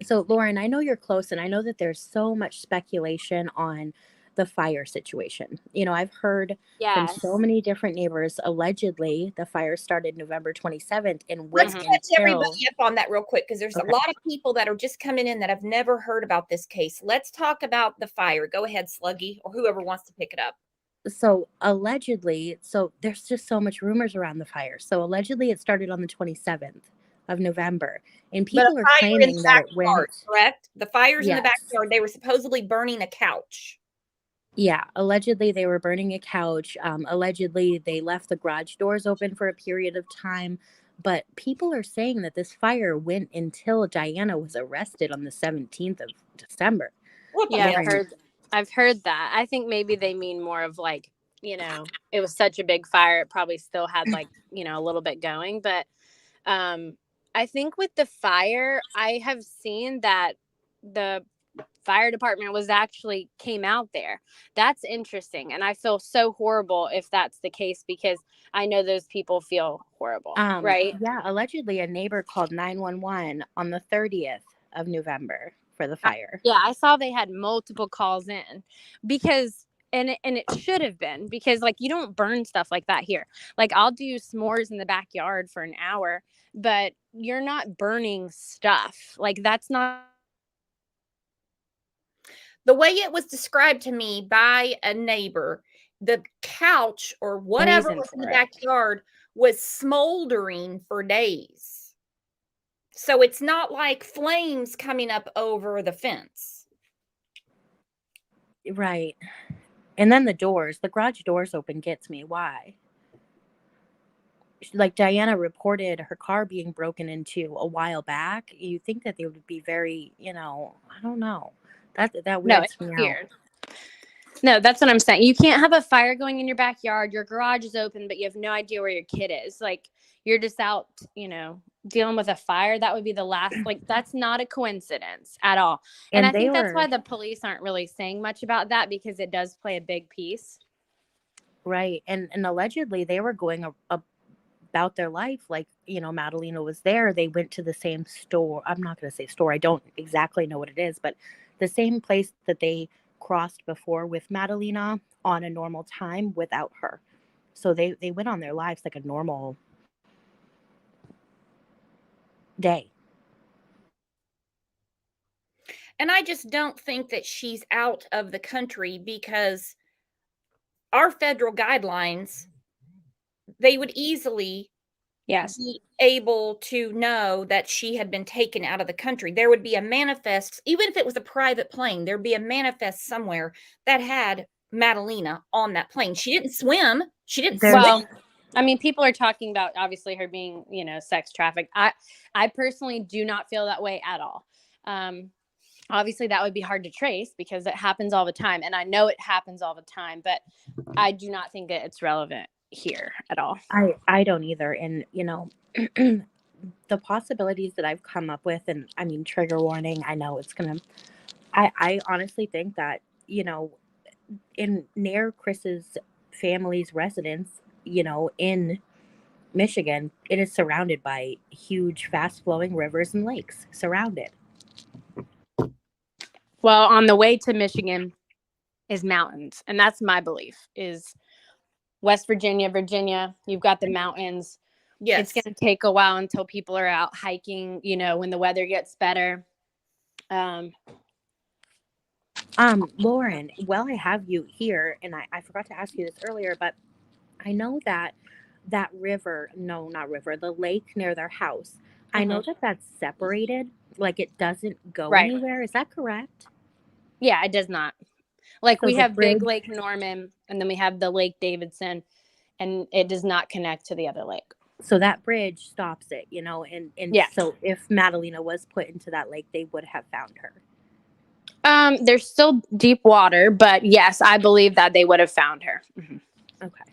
So, Lauren, I know you're close, and I know that there's so much speculation on the fire situation. You know, I've heard from Yes. so many different neighbors, allegedly, the fire started November 27th and Let's went catch everybody until. up on that real quick, because there's Okay. a lot of people that are just coming in that have never heard about this case. Let's talk about the fire. Go ahead, Sluggy, or whoever wants to pick it up. So, allegedly, so there's just so much rumors around the fire. So, allegedly, it started on the 27th of November, and But a people are fire in claiming the that it backyard, went. correct? The fire's in the Yes. backyard. They were supposedly burning a couch. Yeah, allegedly they were burning a couch. Allegedly they left the garage doors open for a period of time. But people are saying that this fire went until Diana was arrested on the 17th of December. What the Yeah, hell? I've heard that. I think maybe they mean more of like, you know, it was such a big fire, it probably still had like, you know, a little bit going. But I think with the fire, I have seen that the fire department was actually came out there. That's interesting. And I feel so horrible if that's the case, because I know those people feel horrible, right? Yeah, allegedly a neighbor called 911 on the 30th of November for the fire. Yeah, I saw they had multiple calls in, because and it should have been, because like you don't burn stuff like that here. Like I'll do s'mores in the backyard for an hour, but you're not burning stuff. Like that's not. The way it was described to me by a neighbor, the couch or whatever Reason was in the for it. backyard was smoldering for days. So it's not like flames coming up over the fence. Right. And then the garage doors open gets me. Why? Like Diana reported her car being broken into a while back. You think that they would be very, I don't know. That No, weirds it's me out. weird. No, that's what I'm saying. You can't have a fire going in your backyard. Your garage is open, but you have no idea where your kid is. Like, you're just out, dealing with a fire. That would be the last. Like, that's not a coincidence at all. And I And they think that's why were the police aren't really saying much about that, because it does play a big piece. right. And allegedly they were going about their life like, Madalina was there. They went to the same store. I'm not going to say store. I don't exactly know what it is, but the same place that they crossed before with Madalina on a normal time without her. So they went on their lives like a normal day. And I just don't think that she's out of the country, because our federal guidelines, they would easily Yes. be able to know that she had been taken out of the country. There would be a manifest, even if it was a private plane, there'd be a manifest somewhere that had Madalina on that plane. She didn't swim. She didn't There's swim. Well, I mean, people are talking about obviously her being, sex trafficked. I personally do not feel that way at all. Obviously that would be hard to trace because it happens all the time. And I know it happens all the time, but I do not think that it's relevant here at all. I don't either. And the possibilities that I've come up with, and I mean, trigger warning, I know it's gonna I honestly think that, in near Chris's family's residence, in Michigan, it is surrounded by huge, fast flowing rivers and lakes, surrounded. Well, on the way to Michigan is mountains. And that's my belief, is West Virginia, you've got the mountains. Yes. It's going to take a while until people are out hiking, when the weather gets better. Lauren, well, I have you here, and I forgot to ask you this earlier, but I know that river, no, not river, the lake near their house, I know that that's separated, like it doesn't go Right. anywhere. Is that correct? Yeah, it does not. Like, So we the have Big bridge- Lake Norman, and then we have the Lake Davidson, and it does not connect to the other lake. So that bridge stops it, and Yeah. So if Madalina was put into that lake, they would have found her. There's still deep water, but yes, I believe that they would have found her. Okay.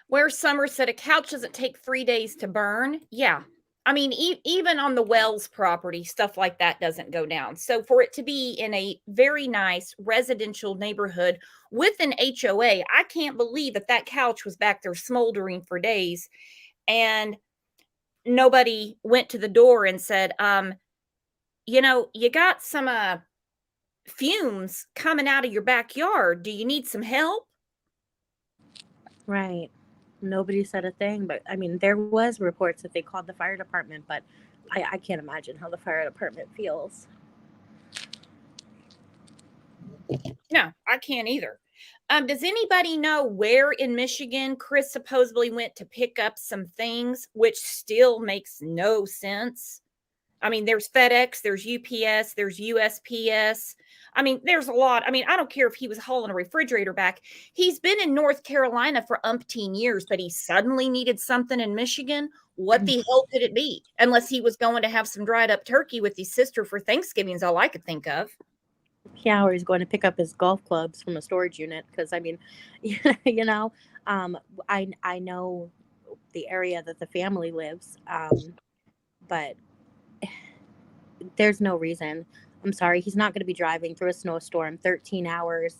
Where Summer said a couch doesn't take 3 days to burn. Yeah. I mean, even on the Wells property, stuff like that doesn't go down. So for it to be in a very nice residential neighborhood with an HOA, I can't believe that couch was back there smoldering for days, and nobody went to the door and said, you got some fumes coming out of your backyard. Do you need some help? Right. Nobody said a thing, but I mean, there was reports that they called the fire department, but I can't imagine how the fire department feels. No, I can't either. Does anybody know where in Michigan Chris supposedly went to pick up some things, which still makes no sense? I mean, there's FedEx, there's UPS, there's USPS. I mean, there's a lot. I mean, I don't care if he was hauling a refrigerator back. He's been in North Carolina for umpteen years, but he suddenly needed something in Michigan. What the hell could it be? Unless he was going to have some dried up turkey with his sister for Thanksgiving is all I could think of. Yeah, or he's going to pick up his golf clubs from a storage unit, because I mean, I know the area that the family lives, but there's no reason. I'm sorry, he's not going to be driving through a snowstorm 13 hours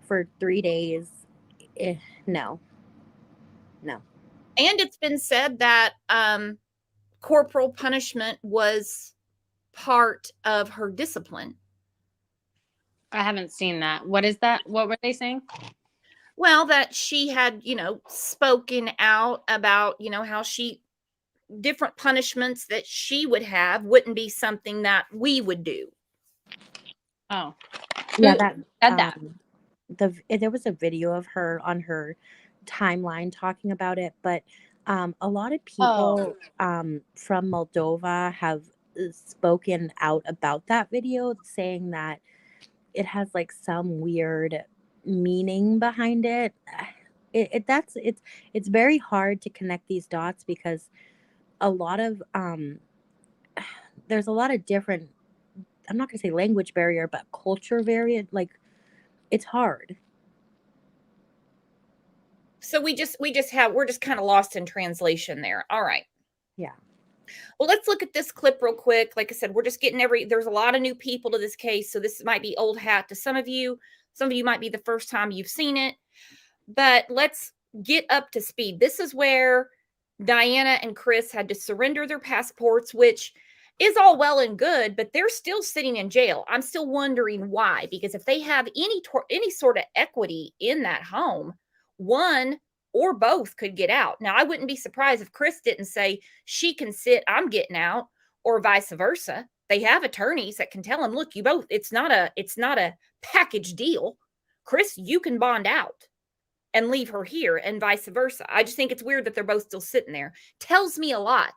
for 3 days. No. And it's been said that corporal punishment was part of her discipline. I haven't seen that. What is that? What were they saying? Well, that she had, spoken out about, how different punishments that she would have wouldn't be something that we would do. Oh, Yeah, Who that said that? there was a video of her on her timeline talking about it, but A lot of Oh, people from Moldova have spoken out about that video, saying that it has like some weird meaning behind it. It's very hard to connect these dots because a lot of there's a lot of different, I'm not gonna say language barrier, but culture variant. Like, it's hard. So we're just kind of lost in translation there. All right. Yeah. Well, let's look at this clip real quick. Like I said, we're just getting there's a lot of new people to this case. So this might be old hat to some of you. Some of you might be the first time you've seen it, but let's get up to speed. This is where Diana and Chris had to surrender their passports, which is all well and good, but they're still sitting in jail. I'm still wondering why, because if they have any sort of equity in that home, one or both could get out. Now, I wouldn't be surprised if Chris didn't say, she can sit, I'm getting out, or vice versa. They have attorneys that can tell them, look, you both, it's not a package deal. Chris, you can bond out and leave her here, and vice versa. I just think it's weird that they're both still sitting there. Tells me a lot.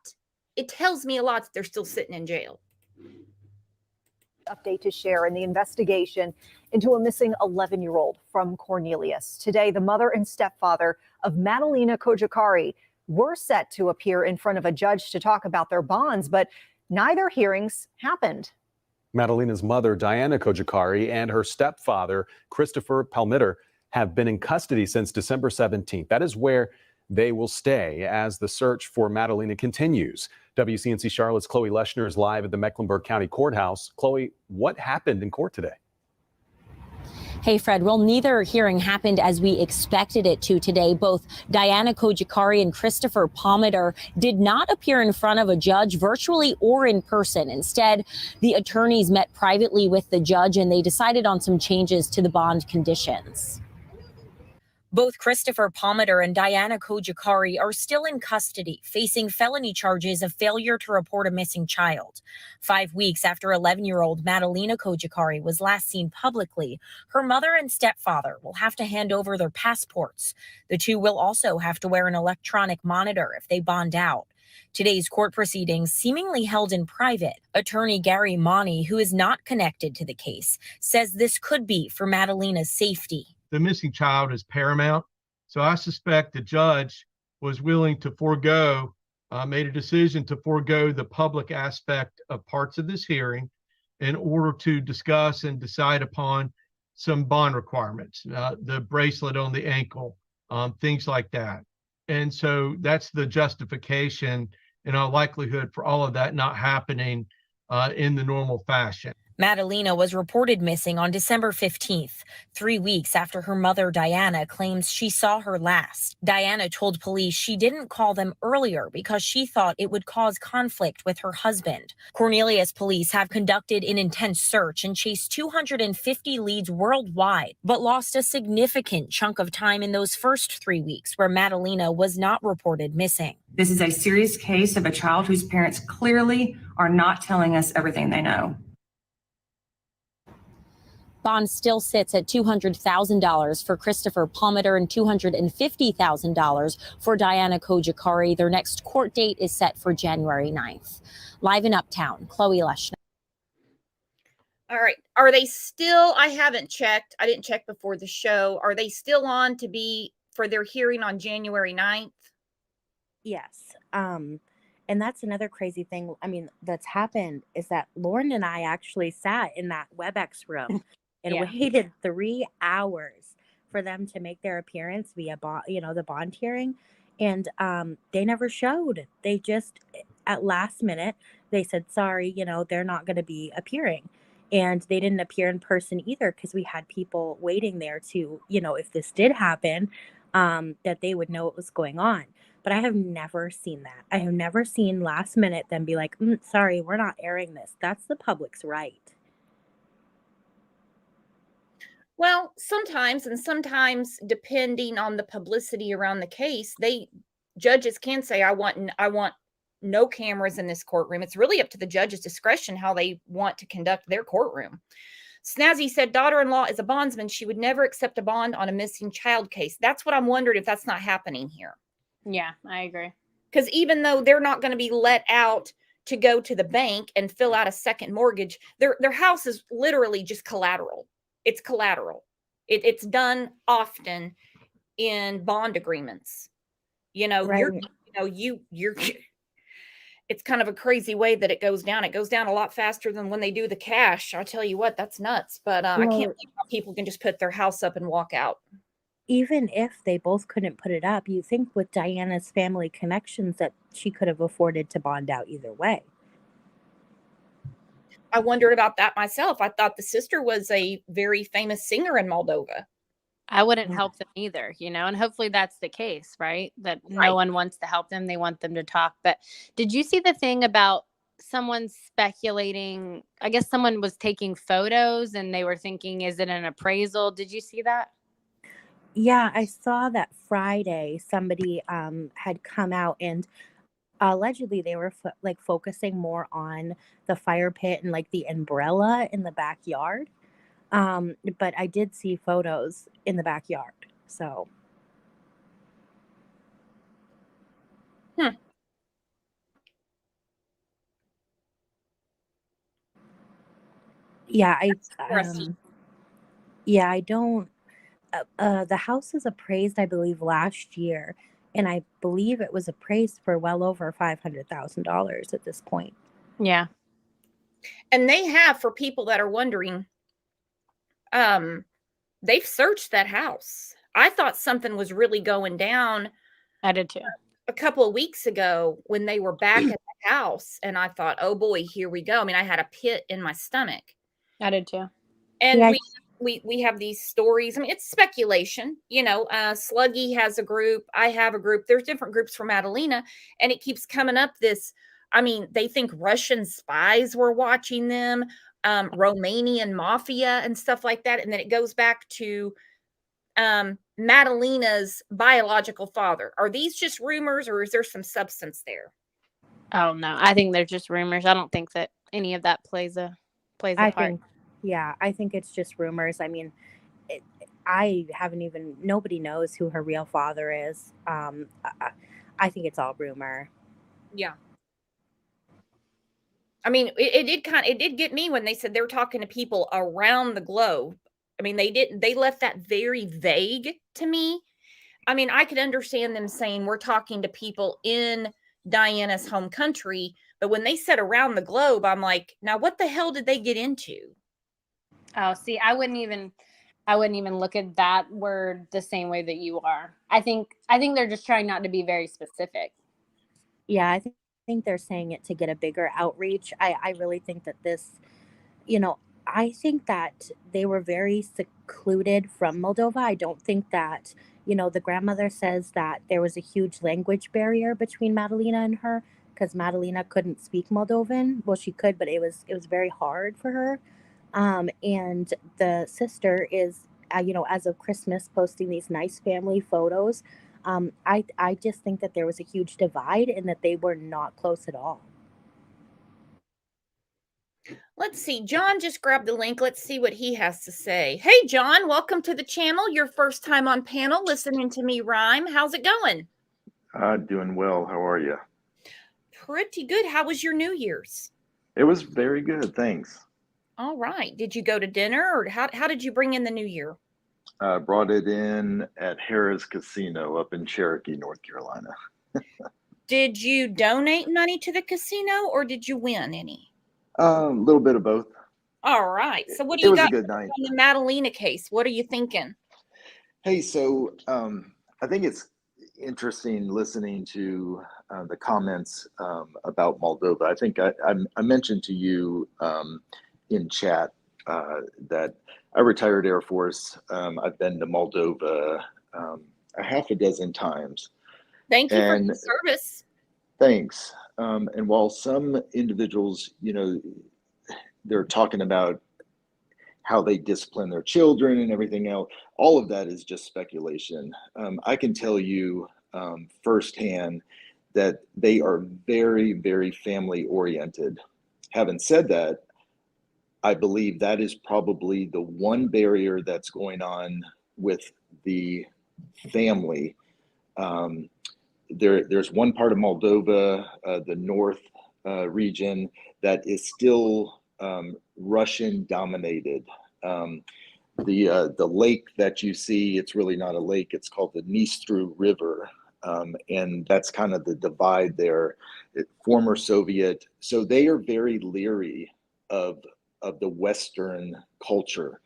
It tells me a lot that they're still sitting in jail. Update to share in the investigation into a missing 11-year-old from Cornelius. Today, the mother and stepfather of Madalina Cojocari were set to appear in front of a judge to talk about their bonds, but neither hearings happened. Madalina's mother, Diana Cojocari, and her stepfather, Christopher Palmitter, have been in custody since December 17th. That is where they will stay as the search for Madalina continues. WCNC Charlotte's Chloe Leshner is live at the Mecklenburg County Courthouse. Chloe, what happened in court today? Hey, Fred. Well, neither hearing happened as we expected it to today. Both Diana Cojocari and Christopher Palmitter did not appear in front of a judge virtually or in person. Instead, the attorneys met privately with the judge and they decided on some changes to the bond conditions. Both Christopher Palmitter and Diana Cojocari are still in custody, facing felony charges of failure to report a missing child. 5 weeks after 11-year-old Madalina Cojocari was last seen publicly, her mother and stepfather will have to hand over their passports. The two will also have to wear an electronic monitor if they bond out. Today's court proceedings, seemingly held in private. Attorney Gary Monty, who is not connected to the case, says this could be for Madalina's safety. The missing child is paramount. So I suspect the judge was willing to made a decision to forego the public aspect of parts of this hearing in order to discuss and decide upon some bond requirements, the bracelet on the ankle, things like that. And so that's the justification in all likelihood for all of that not happening in the normal fashion. Madalina was reported missing on December 15th, 3 weeks after her mother, Diana, claims she saw her last. Diana told police she didn't call them earlier because she thought it would cause conflict with her husband. Cornelius police have conducted an intense search and chased 250 leads worldwide, but lost a significant chunk of time in those first 3 weeks where Madalina was not reported missing. This is a serious case of a child whose parents clearly are not telling us everything they know. Bond still sits at $200,000 for Christopher Palmitter and $250,000 for Diana Cojocari. Their next court date is set for January 9th. Live in Uptown, Chloe Leshner. All right. Are they still, I haven't checked. I didn't check before the show. Are they still on to be for their hearing on January 9th? Yes. And that's another crazy thing, I mean, that's happened is that Lauren and I actually sat in that WebEx room and waited 3 hours for them to make their appearance via the bond hearing. And they never showed. They just, at last minute, they said, sorry, they're not going to be appearing. And they didn't appear in person either because we had people waiting there to, if this did happen, that they would know what was going on. But I have never seen that. I have never seen last minute them be like, sorry, we're not airing this. That's the public's right. Well, sometimes depending on the publicity around the case, judges can say, I want no cameras in this courtroom. It's really up to the judge's discretion how they want to conduct their courtroom. Snazzy said, daughter-in-law is a bondsman. She would never accept a bond on a missing child case. That's what I'm wondering if that's not happening here. Yeah, I agree. Because even though they're not going to be let out to go to the bank and fill out a second mortgage, their house is literally just collateral. It's collateral. It's done often in bond agreements. Right. You're it's kind of a crazy way that it goes down. It goes down a lot faster than when they do the cash. I'll tell you what, that's nuts. But I can't Well, believe how people can just put their house up and walk out. even if they both couldn't put it up, you think with Diana's family connections that she could have afforded to bond out either way. I wondered about that myself. I thought the sister was a very famous singer in Moldova. I wouldn't Yeah. help them either, and hopefully that's the case, right? That Right. no one wants to help them. They want them to talk. But did you see the thing about someone speculating? I guess someone was taking photos and they were thinking, is it an appraisal? Did you see that? Yeah, I saw that Friday somebody had come out and allegedly they were focusing more on the fire pit and like the umbrella in the backyard. But I did see photos in the backyard. So yeah, Interesting. I don't the house is appraised, I believe, last year, and I believe it was appraised for well over $500,000 at this point. Yeah. And they have, for people that are wondering, they've searched that house. I thought something was really going down I did too. a couple of weeks ago when they were back at the house, and I thought, oh boy, here we go. I mean, I had a pit in my stomach. I did too. And Yeah. we have these stories. I mean, it's speculation. Sluggy has a group. I have a group. There's different groups for Madalina, and it keeps coming up this. I mean, they think Russian spies were watching them, Romanian mafia and stuff like that. And then it goes back to Madalina's biological father. Are these just rumors, or is there some substance there? Oh no, I think they're just rumors. I don't think that any of that plays a I part. I think it's just rumors. I mean, nobody knows who her real father is. I think it's all rumor. Yeah. I mean, it did get me when they said they were talking to people around the globe. I mean, they left that very vague to me. I mean, I could understand them saying we're talking to people in Diana's home country, but when they said around the globe, I'm like, now what the hell did they get into? Oh, see, I wouldn't even look at that word the same way that you are. I think they're just trying not to be very specific. Yeah, I think they're saying it to get a bigger outreach. I really think that this, I think that they were very secluded from Moldova. I don't think that, the grandmother says that there was a huge language barrier between Madalina and her because Madalina couldn't speak Moldovan. Well, she could, but it was very hard for her. And the sister is, as of Christmas, posting these nice family photos. I just think that there was a huge divide and that they were not close at all. Let's see. John just grabbed the link. Let's see what he has to say. Hey, John, welcome to the channel. Your first time on panel listening to me rhyme. How's it going? Doing well. How are you? Pretty good. How was your New Year's? It was very good. Thanks. All right. Did you go to dinner, or how did you bring in the New Year? Brought it in at Harrah's Casino up in Cherokee, North Carolina. Did you donate money to the casino, or did you win any? A little bit of both. All right. So what do It you was a got good night. on the Madalina case? What are you thinking? Hey, so I think it's interesting listening to the comments about Moldova. I think I mentioned to you in chat that I retired Air Force. I've been to Moldova a half a dozen times. Thank you for the service. Thanks. And while some individuals, they're talking about how they discipline their children and everything else, all of that is just speculation. I can tell you firsthand that they are very, very family oriented. Having said that, I believe that is probably the one barrier that's going on with the family there's one part of Moldova, the north region, that is still Russian dominated. The lake that you see, it's really not a lake, it's called the Dniester River. And that's kind of the divide there, former Soviet. So they are very leery of the Western culture.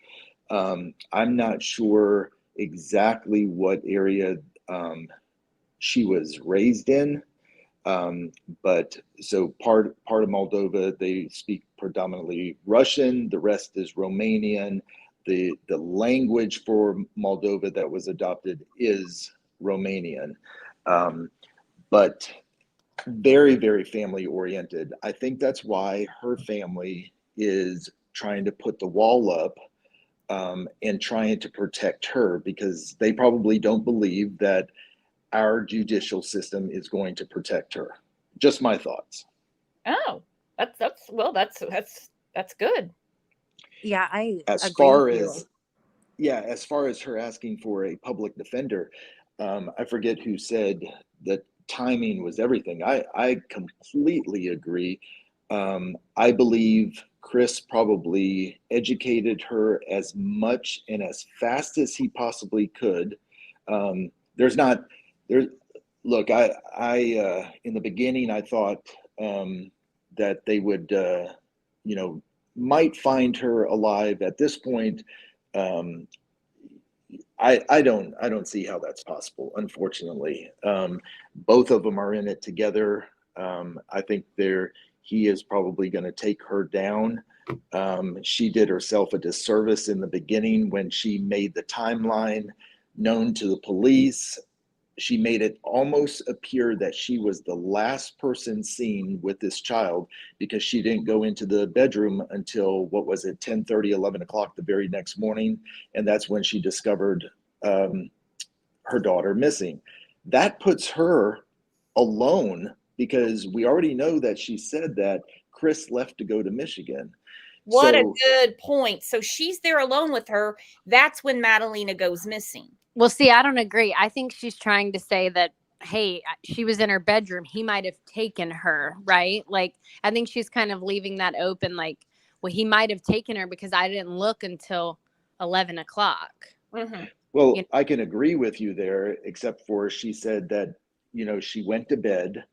I'm not sure exactly what area she was raised in, but so part of Moldova, they speak predominantly Russian. The rest is Romanian. The language for Moldova that was adopted is Romanian, but very, very family oriented. I think that's why her family is trying to put the wall up and trying to protect her, because they probably don't believe that our judicial system is going to protect her. Just my thoughts. Oh, that's good. Yeah, I As agree far with you. as as far as her asking for a public defender, I forget who said that timing was everything. I completely agree. I believe Chris probably educated her as much and as fast as he possibly could. Look, I in the beginning, I thought that they would, might find her alive. At this point, I don't see how that's possible, unfortunately. Both of them are in it together. I think he is probably going to take her down. She did herself a disservice in the beginning when she made the timeline known to the police. She made it almost appear that she was the last person seen with this child, because she didn't go into the bedroom until, 10:30, 11 o'clock the very next morning. And that's when she discovered her daughter missing. That puts her alone, because we already know that she said that Chris left to go to Michigan. What a good point. So she's there alone with her. That's when Madalina goes missing. Well, see, I don't agree. I think she's trying to say that, hey, she was in her bedroom. He might have taken her, right? Like, I think she's kind of leaving that open, like, well, he might have taken her because I didn't look until 11 o'clock. Mm-hmm. Well, I can agree with you there, except for she said that, she went to bed.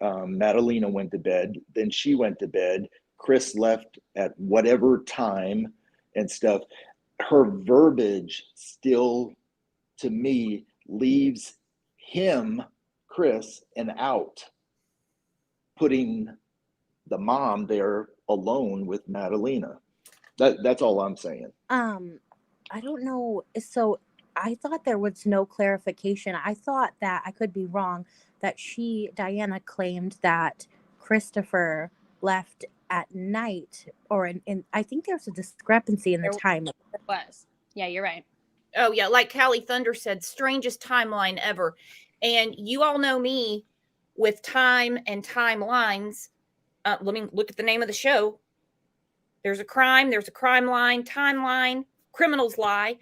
Madalina went to bed. Then she went to bed. Chris left at whatever time and stuff. Her verbiage still, to me, leaves him, Chris, an out, putting the mom there alone with Madalina. That's all I'm saying. I don't know. So I thought there was no clarification. I thought that, I could be wrong, that Diana claimed that Christopher left at night, or in I think there's a discrepancy in the time. It was. Yeah, you're right. Oh, yeah. Like Callie Thunder said, strangest timeline ever. And you all know me with time and timelines. Let me look at the name of the show. There's a crime line, timeline, criminals lie.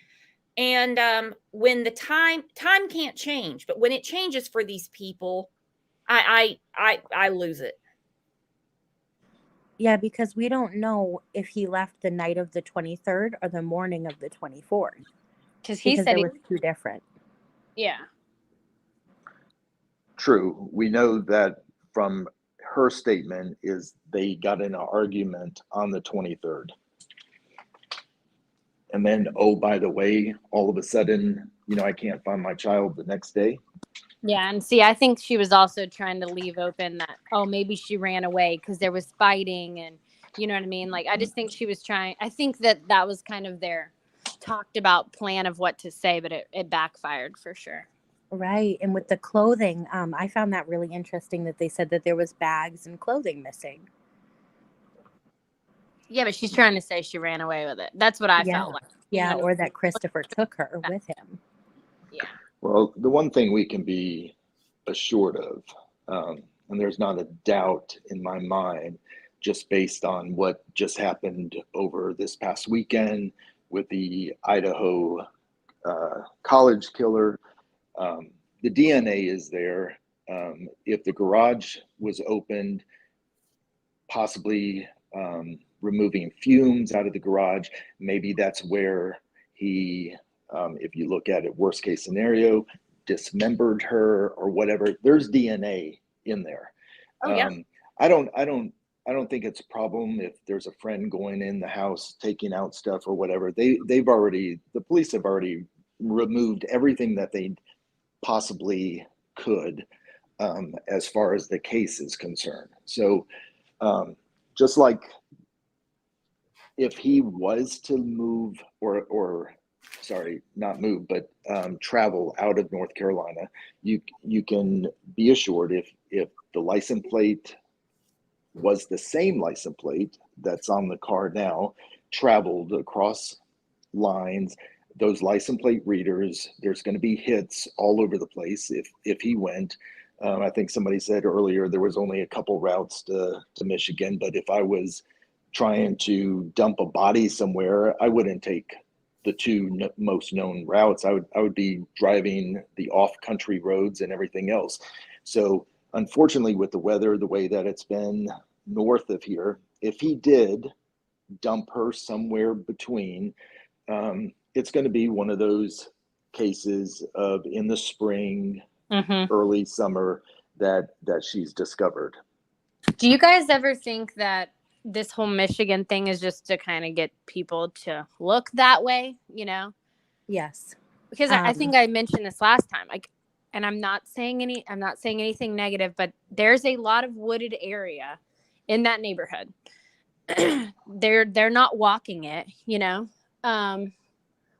And when the time can't change, but when it changes for these people, I lose it. Yeah, because we don't know if he left the night of the 23rd or the morning of the 24th. Because he said it was two different. Yeah. True. We know that from her statement is they got in an argument on the 23rd. And then, oh, by the way, all of a sudden, I can't find my child the next day. Yeah, and see, I think she was also trying to leave open that, oh, maybe she ran away because there was fighting, and you know what I mean? Like, I just think she was trying. I think that was kind of their talked about plan of what to say, but it backfired for sure. Right. And with the clothing, I found that really interesting that they said that there was bags and clothing missing. Yeah, but she's trying to say she ran away with it. That's what I felt like. Yeah, or that Christopher took her with him. Yeah. Well, the one thing we can be assured of, and there's not a doubt in my mind, just based on what just happened over this past weekend with the Idaho college killer, the DNA is there. If the garage was opened, possibly removing fumes out of the garage, maybe that's where he, if you look at it, worst case scenario, dismembered her or whatever. There's DNA in there. Oh, yeah. I don't think it's a problem if there's a friend going in the house taking out stuff or whatever. The police have already removed everything that they possibly could, as far as the case is concerned. So just like if he was to move or sorry, not move, but travel out of North Carolina, you can be assured if the license plate was the same license plate that's on the car now, traveled across lines, those license plate readers, there's going to be hits all over the place if he went. I think somebody said earlier there was only a couple routes to Michigan, but if I was trying to dump a body somewhere, I wouldn't take the two most known routes. I would be driving the off-country roads and everything else. So unfortunately, with the weather, the way that it's been north of here, if he did dump her somewhere between, it's going to be one of those cases of in the spring, early summer that she's discovered. Do you guys ever think that this whole Michigan thing is just to kind of get people to look that way, you know? Yes. Because I think I mentioned this last time, like, and I'm not saying anything negative, but there's a lot of wooded area in that neighborhood. They're not walking it, you know,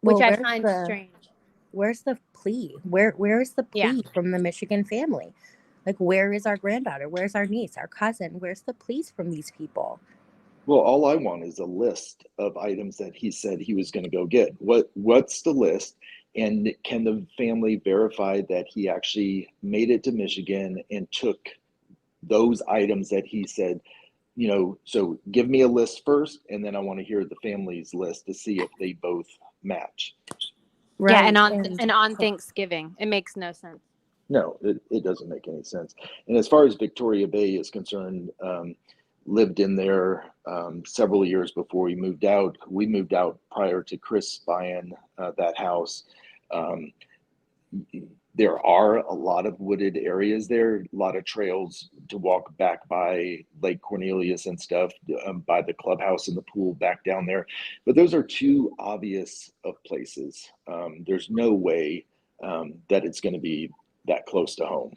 which I find strange. Where's the plea? Where is the plea from the Michigan family? Like, where is our granddaughter? Where's our niece, our cousin? Where's the pleas from these people? Well, all I want is a list of items that he said he was going to go get. What's the list? And can the family verify that he actually made it to Michigan and took those items that he said, you know, so give me a list first, and then I want to hear the family's list to see if they both match. Right. Yeah, and on Thanksgiving, it makes no sense. No, it doesn't make any sense. And as far as Victoria Bay is concerned, lived in there several years before we moved out. We moved out prior to Chris buying that house. There are a lot of wooded areas there, a lot of trails to walk back by Lake Cornelius and stuff, by the clubhouse and the pool back down there. But those are too obvious of places. There's no way that it's going to be that close to home.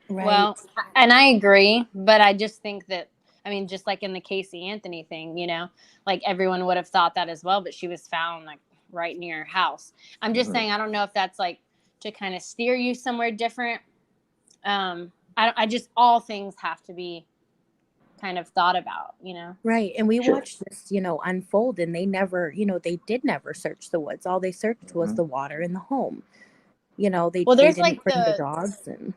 Right. Well, and I agree, but I just think that, I mean, just like in the Casey Anthony thing, you know, like everyone would have thought that as well, but she was found like right near her house. I'm just saying, I don't know if that's like to kind of steer you somewhere different. I just, all things have to be kind of thought about, you know? Right. And we watched this, you know, unfold, and they never, you know, they did never search the woods. All they searched was the water in the home. You know, they there's didn't like bring the dogs and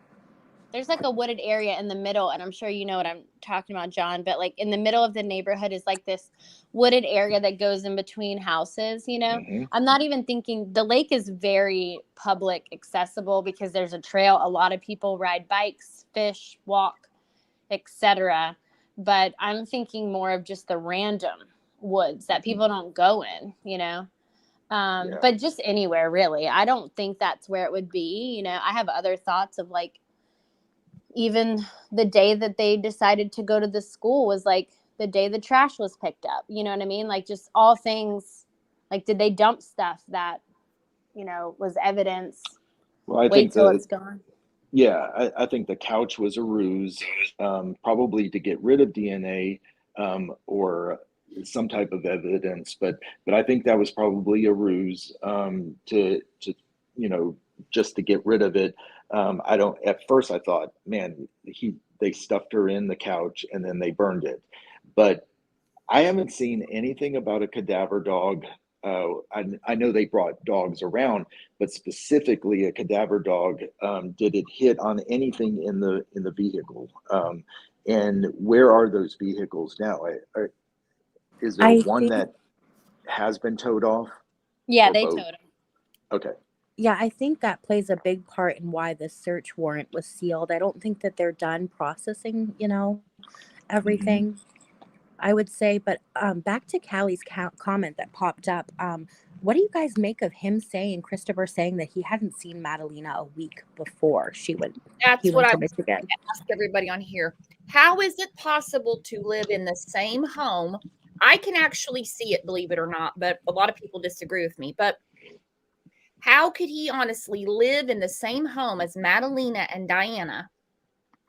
there's like a wooded area in the middle, and I'm sure you know what I'm talking about, John, but like in the middle of the neighborhood is like this wooded area that goes in between houses, you know? I'm not even thinking, the lake is very public accessible because there's a trail. A lot of people ride bikes, fish, walk, etc. But I'm thinking more of just the random woods that people don't go in, you know? But just anywhere, really. I don't think that's where it would be. You know, I have other thoughts of like, even the day that they decided to go to the school was like the day the trash was picked up. You know what I mean? Like just all things, like, did they dump stuff that, you know, was evidence? Well, I Wait think till it's gone. Yeah, I think the couch was a ruse, probably to get rid of DNA or some type of evidence, but I think that was probably a ruse to you know, just to get rid of it. At first I thought, man, they stuffed her in the couch and then they burned it, but I haven't seen anything about a cadaver dog. I know they brought dogs around, but specifically a cadaver dog. Did it hit on anything in the vehicle? And where are those vehicles now? Is there one that has been towed off? Yeah, or they both? towed them. Okay. Yeah, I think that plays a big part in why the search warrant was sealed. I don't think that they're done processing, everything, I would say. But back to Callie's comment that popped up. What do you guys make of him Christopher saying that he hadn't seen Madalina a week before he That's what went I to Michigan? ask everybody on here. How is it possible to live in the same home? I can actually see it, believe it or not, but a lot of people disagree with me. But how could he honestly live in the same home as Madalina and Diana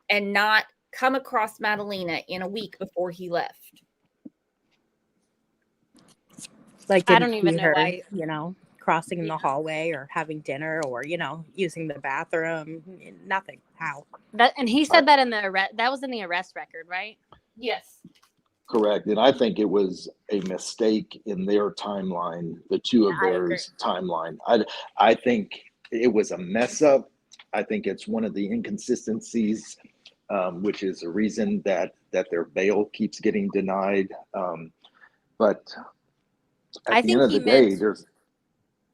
and not come across Madalina in a week before he left? Like, I didn't don't even see know her, why. crossing in Yeah. the hallway or having dinner or, using the bathroom. Nothing. How? And he said that in the arrest. That was in the arrest record, right? Yes. Correct. And I think it was a mistake in their timeline, the two of I agree. theirs timeline. I think it was a mess up. I think it's one of the inconsistencies, which is a reason that their bail keeps getting denied. But I at the think end of he the day, meant.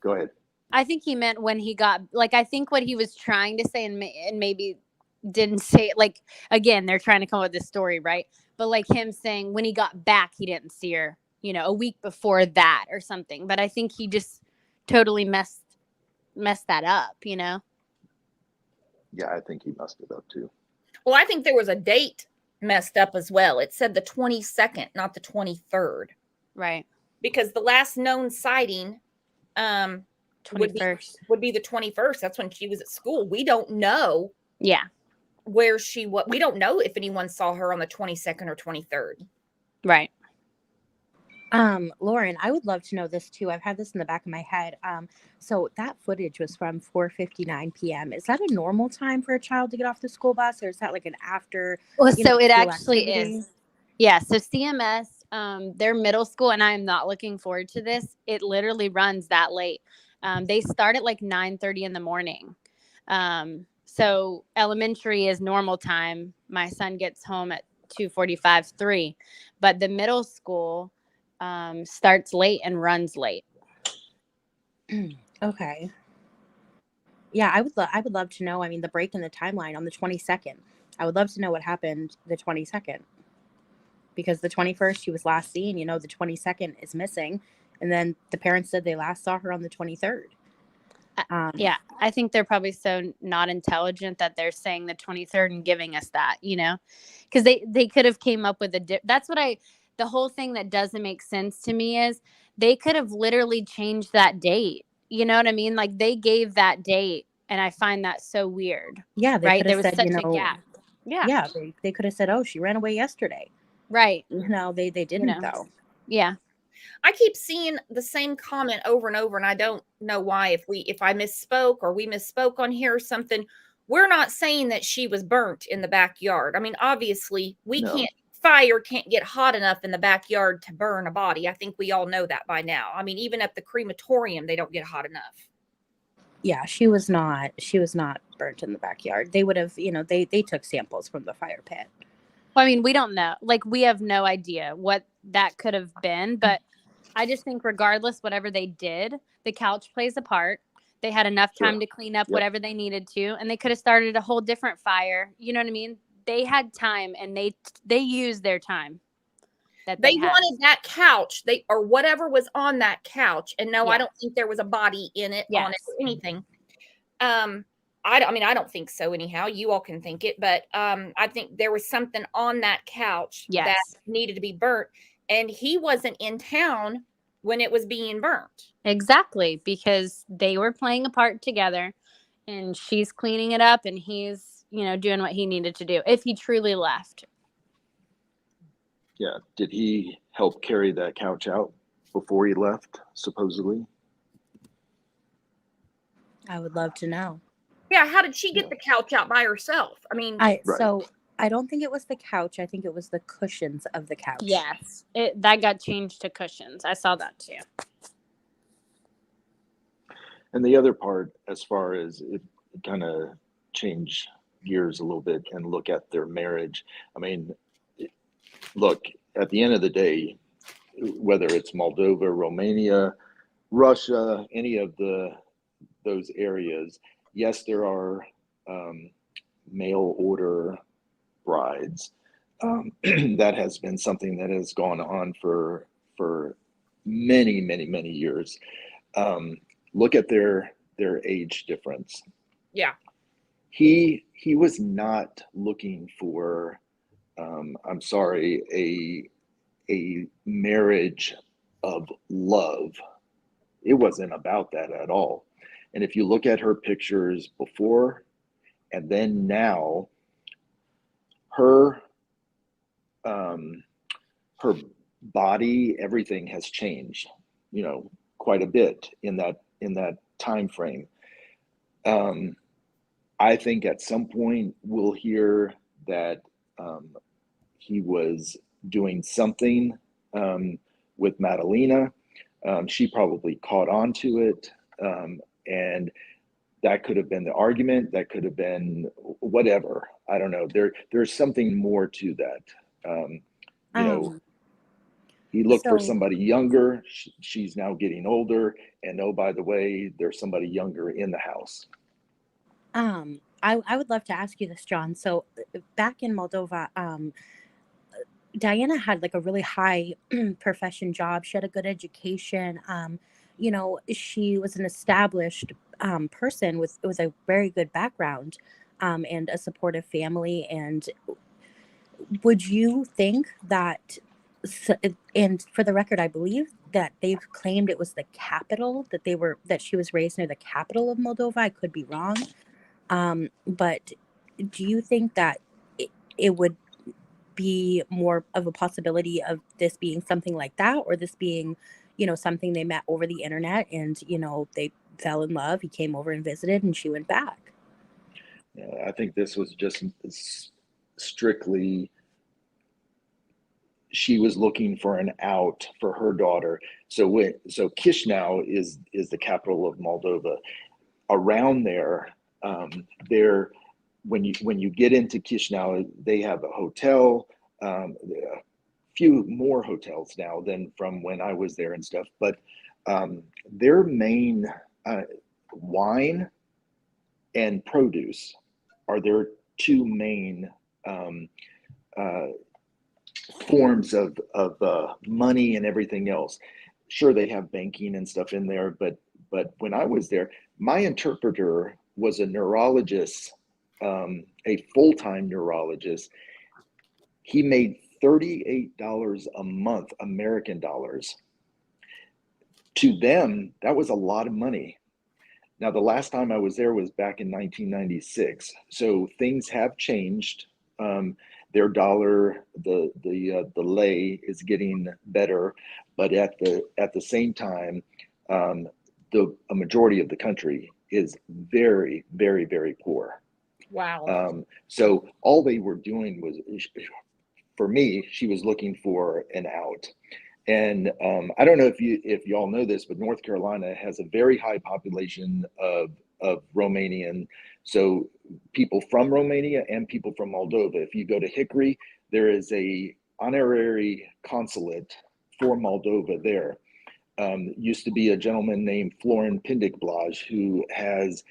go ahead. I think he meant when he got, like, I think what he was trying to say, and maybe didn't say it, like, again, they're trying to come up with this story, right? But like him saying when he got back, he didn't see her, a week before that or something. But I think he just totally messed that up, Yeah, I think he messed it up too. Well, I think there was a date messed up as well. It said the 22nd, not the 23rd. Right. Because the last known sighting 21st would be the 21st. That's when she was at school. We don't know. Yeah. Where we don't know if anyone saw her on the 22nd or 23rd. Right. Lauren, I would love to know this too. I've had this in the back of my head. So that footage was from 4:59 p.m. Is that a normal time for a child to get off the school bus, or is that like an after? Well, so it school actually activity? is. Yeah. So CMS, their middle school, and I am not looking forward to this. It literally runs that late. They start at like 9:30 in the morning. So elementary is normal time. My son gets home at 2:45, 3. But the middle school starts late and runs late. Okay. Yeah, I would love to know. I mean, the break in the timeline on the 22nd. I would love to know what happened the 22nd, because the 21st she was last seen. The 22nd is missing, and then the parents said they last saw her on the 23rd. Yeah, I think they're probably so not intelligent that they're saying the 23rd and giving us that, because they could have came up with that's what the whole thing that doesn't make sense to me is they could have literally changed that date. You know what I mean? Like they gave that date, and I find that so weird. Yeah, they right? could There have was said, such a gap. Yeah. Yeah, they could have said, "Oh, she ran away yesterday." Right. They didn't though. Yeah. I keep seeing the same comment over and over, and I don't know why. If I misspoke or we misspoke on here or something, we're not saying that she was burnt in the backyard. I mean, obviously, fire can't get hot enough in the backyard to burn a body. I think we all know that by now. I mean, even at the crematorium, they don't get hot enough. Yeah, she was not burnt in the backyard. They would have, they took samples from the fire pit. Well, I mean, we don't know. Like, we have no idea what that could have been, but I just think regardless, whatever they did, the couch plays a part. They had enough time to clean up whatever they needed to, and they could have started a whole different fire. You know what I mean? They had time, and they used their time. That they wanted that couch, or whatever was on that couch. And no, I don't think there was a body in it, on it, or anything. I don't think so anyhow. You all can think it, but I think there was something on that couch that needed to be burnt, and he wasn't in town when it was being burnt. Exactly, because they were playing a part together, and she's cleaning it up, and he's, doing what he needed to do if he truly left. Yeah. Did he help carry that couch out before he left, supposedly? I would love to know. Yeah, how did she get the couch out by herself? I mean, so I don't think it was the couch. I think it was the cushions of the couch. Yes, that got changed to cushions. I saw that too. And the other part, as far as it kind of change gears a little bit and look at their marriage. I mean, look, at the end of the day, whether it's Moldova, Romania, Russia, any of the those areas. Yes, there are mail order brides. That has been something that has gone on for many, many, many years. Look at their age difference. Yeah. He was not looking for, I'm sorry, a marriage of love. It wasn't about that at all. And if you look at her pictures before and then now, her her body, everything has changed, quite a bit in that time frame. I think at some point we'll hear that he was doing something with Madalina. She probably caught on to it, and that could have been the argument. That could have been whatever. I don't know. There's something more to that. He looked for So somebody younger. She's now getting older, and oh, by the way, there's somebody younger in the house. I would love to ask you this, John. So back in Moldova, Diana had like a really high profession job. She had a good education. She was an established person with a very good background, and a supportive family. And would you think that, and for the record, I believe that they've claimed it was the capital, that she was raised near the capital of Moldova. I could be wrong. But do you think that it would be more of a possibility of this being something like that, or this being, something they met over the internet and, they fell in love, he came over and visited and she went back? I think this was just strictly, she was looking for an out for her daughter. So Chisinau is the capital of Moldova. Around there, when you get into Chisinau, they have a hotel, a few more hotels now than from when I was there and stuff. But their main wine and produce are their two main forms of money and everything else. Sure, they have banking and stuff in there, but when I was there, my interpreter was a neurologist, a full-time neurologist. He made $38 a month, American dollars. To them, that was a lot of money. Now, the last time I was there was back in 1996. So things have changed. Their dollar, the lei, is getting better, but at the same time, a majority of the country is very, very, very poor. Wow. So all they were doing was, for me, she was looking for an out. And I don't know if y'all know this, but North Carolina has a very high population of Romanian. So people from Romania and people from Moldova. If you go to Hickory, there is a honorary consulate for Moldova there. Used to be a gentleman named Florin Pindicblaj who has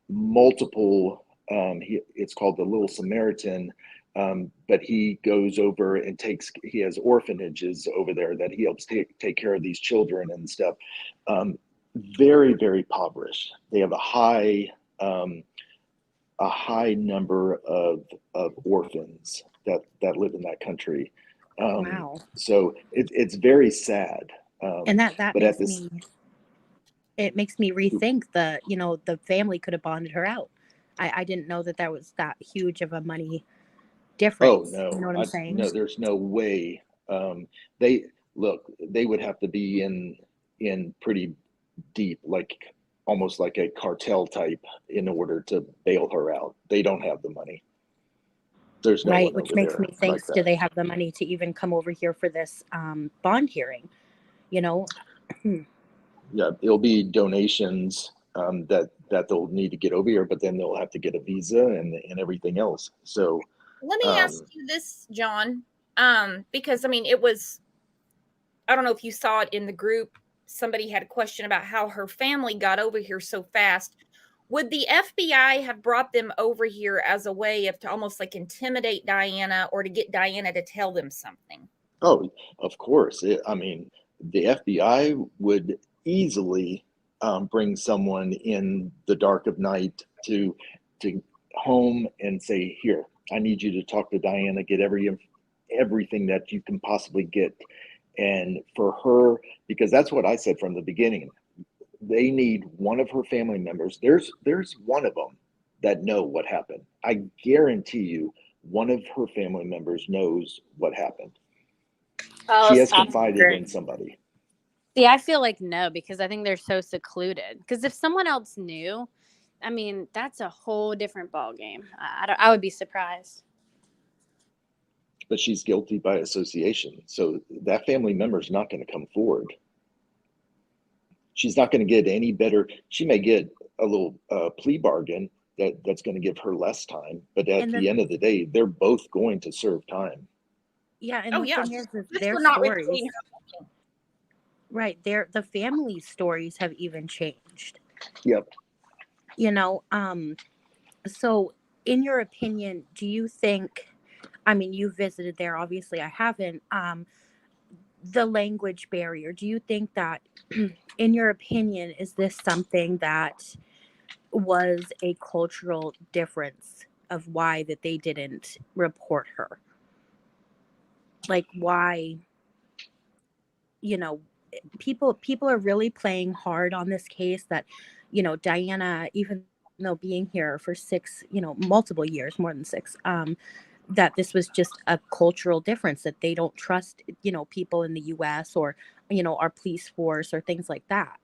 multiple, it's called the Little Samaritan, but he goes over and he has orphanages over there that he helps take care of these children and stuff. Very, very impoverished. They have a high number of orphans that live in that country. Wow. So it's very sad. And that but makes me rethink the family could have bonded her out. I didn't know that was that huge of a money difference. Oh no, You know what I'm saying? no, there's no way. They would have to be in pretty deep, like almost like a cartel type, in order to bail her out. They don't have the money. There's no right, one which over makes there me think, like that. do they have the money to even come over here for this bond hearing? Yeah, it'll be donations that they'll need to get over here, but then they'll have to get a visa and everything else. So let me ask you this, John, because I mean, I don't know if you saw it in the group somebody had a question about how her family got over here so fast. Would the FBI have brought them over here as a way of to almost like intimidate Diana or to get Diana to tell them something? Oh, of course. I mean, the FBI would easily bring someone in the dark of night to home and say, "Here, I need you to talk to Diana, get everything that you can possibly get." And for her, because that's what I said from the beginning, they need one of her family members. There's one of them that know what happened. I guarantee you, one of her family members knows what happened. She Oh, has stop. confided in somebody. See, I feel like no, because I think they're so secluded. Because if someone else knew, I mean, that's a whole different ballgame. I would be surprised. But she's guilty by association. So that family member is not going to come forward. She's not going to get any better. She may get a little plea bargain that's going to give her less time. But at the end of the day, they're both going to serve time. Yeah, and Oh, the yeah. thing is Just their for not stories, reporting her. right? The family stories have even changed. Yep. You know, so in your opinion, do you think? I mean, you visited there. Obviously, I haven't. The language barrier. Do you think that, in your opinion, is this something that was a cultural difference of why that they didn't report her? Like, why? You know, people are really playing hard on this case that, Diana, even though being here for multiple years, more than 6, that this was just a cultural difference, that they don't trust, people in the US or, our police force or things like that.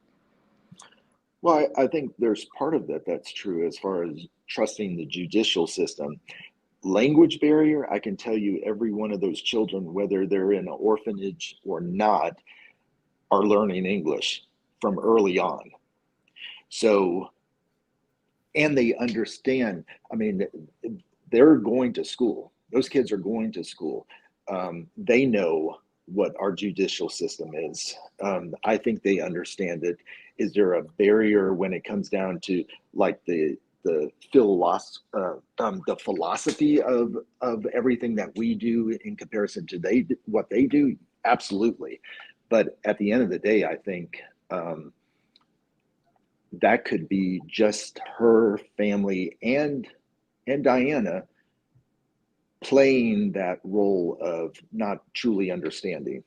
Well, I think there's part of that that's true as far as trusting the judicial system. Language barrier, I can tell you every one of those children, whether they're in an orphanage or not, are learning English from early on. So, and they understand, I mean, they're going to school. Those kids are going to school. They know what our judicial system is. I think they understand it. Is there a barrier when it comes down to like the philosophy of everything that we do in comparison to what they do? Absolutely. But at the end of the day, I think that could be just her family and Diana playing that role of not truly understanding.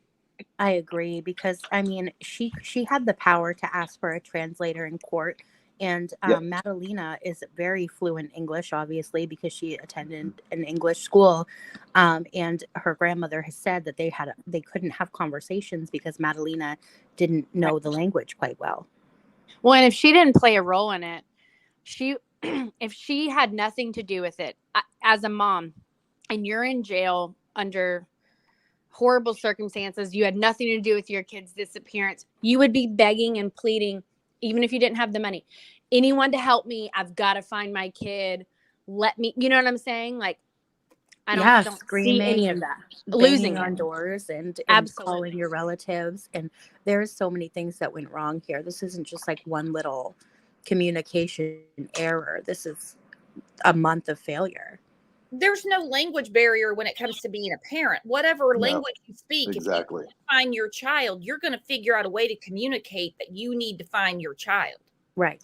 I agree, because I mean, she had the power to ask for a translator in court, and Yep. Madalina is very fluent English, obviously, because she attended an English school, and her grandmother has said that they couldn't have conversations because Madalina didn't know the language quite well. Well, and if she didn't play a role in it, if she had nothing to do with it, as a mom, and you're in jail under horrible circumstances, you had nothing to do with your kid's disappearance, you would be begging and pleading, even if you didn't have the money, anyone to help me. I've got to find my kid. Let me, you know what I'm saying? Like, I don't Screaming see any of and that. losing Losing on it. doors and Absolutely. calling your relatives, and there's so many things that went wrong here. This isn't just like one little communication error. This is a month of failure. There's no language barrier when it comes to being a parent. Whatever No, language you speak, exactly. if you find your child, you're going to figure out a way to communicate that you need to find your child. Right.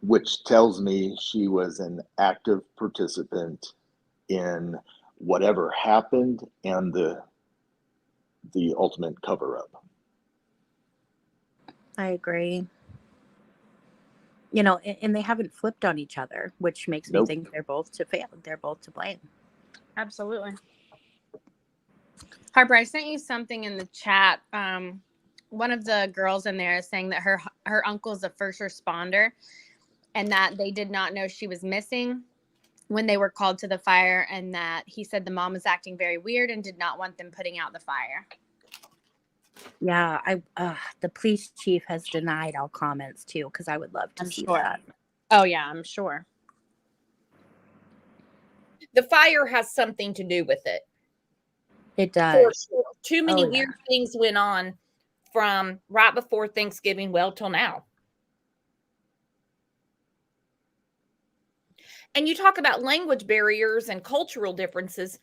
Which tells me she was an active participant in whatever happened and the ultimate cover-up. I agree. And they haven't flipped on each other, which makes me think they're both to fail. They're both to blame. Absolutely. Harper, I sent you something in the chat. One of the girls in there is saying that her uncle's a first responder and that they did not know she was missing when they were called to the fire, and that he said the mom was acting very weird and did not want them putting out the fire. Yeah, the police chief has denied all comments too, because I would love to see that. Oh yeah, I'm sure. The fire has something to do with it. It does. For sure. Too many weird things went on from right before Thanksgiving, well, till now. And you talk about language barriers and cultural differences.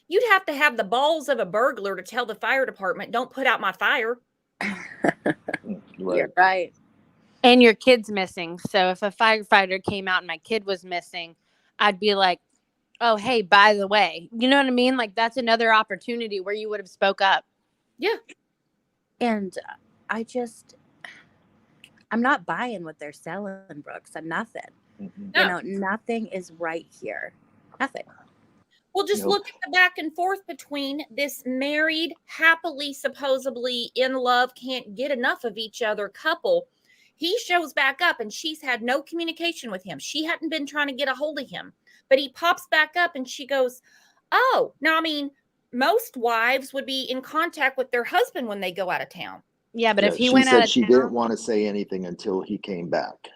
You'd have to have the balls of a burglar to tell the fire department, don't put out my fire. You're right. And your kid's missing. So if a firefighter came out and my kid was missing, I'd be like, oh, hey, by the way, you know what I mean? Like, that's another opportunity where you would have spoke up. Yeah. And I'm not buying what they're selling, Brooks. I'm nothing. No. You know, nothing is right here. Nothing. Well, just look at the back and forth between this married, happily, supposedly in love, can't get enough of each other couple. He shows back up and she's had no communication with him. She hadn't been trying to get a hold of him, but he pops back up and she goes, oh, now, I mean, most wives would be in contact with their husband when they go out of town. Yeah, but if he she went out said of she town, didn't want to say anything until he came back.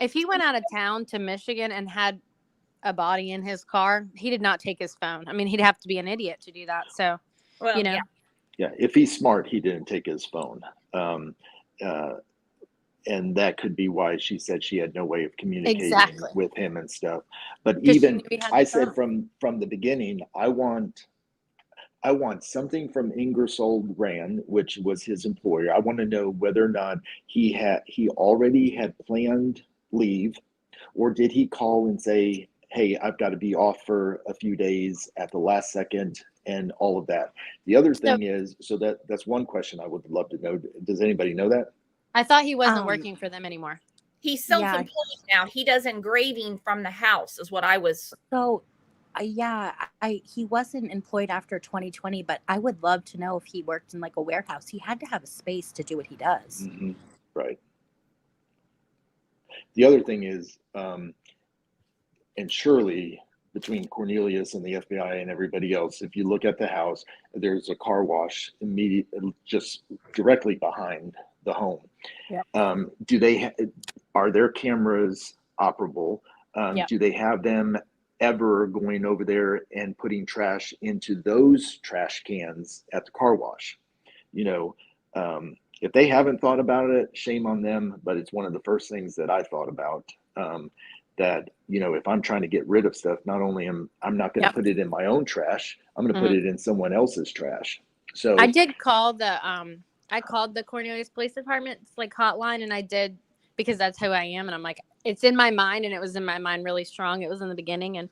if he went out of town to Michigan and had a body in his car, he did not take his phone. I mean, he'd have to be an idiot to do that. So, well, you know. Yeah, if he's smart, he didn't take his phone. And that could be why she said she had no way of communicating with him and stuff. But even I said from the beginning, I want something from Ingersoll Rand, which was his employer. I want to know whether or not he already had planned leave, or did he call and say, hey, I've got to be off for a few days at the last second, and all of that. The other thing is, that's one question I would love to know. Does anybody know that? I thought he wasn't working for them anymore. He's self-employed now. He does engraving from the house is what I was. So, he wasn't employed after 2020, but I would love to know if he worked in like a warehouse. He had to have a space to do what he does. Mm-hmm. Right. The other thing is, and surely between Cornelius and the FBI and everybody else, if you look at the house, there's a car wash just directly behind the home. Yeah. Are their cameras operable? Do they have them ever going over there and putting trash into those trash cans at the car wash? You know, if they haven't thought about it, shame on them, but it's one of the first things that I thought about. That, you know, if I'm trying to get rid of stuff, not only I'm not going to put it in my own trash, I'm going to put it in someone else's trash. So I did call I called the Cornelius Police Department's like hotline, and I did, because that's who I am. And I'm like, it's in my mind, and it was in my mind really strong. It was in the beginning, and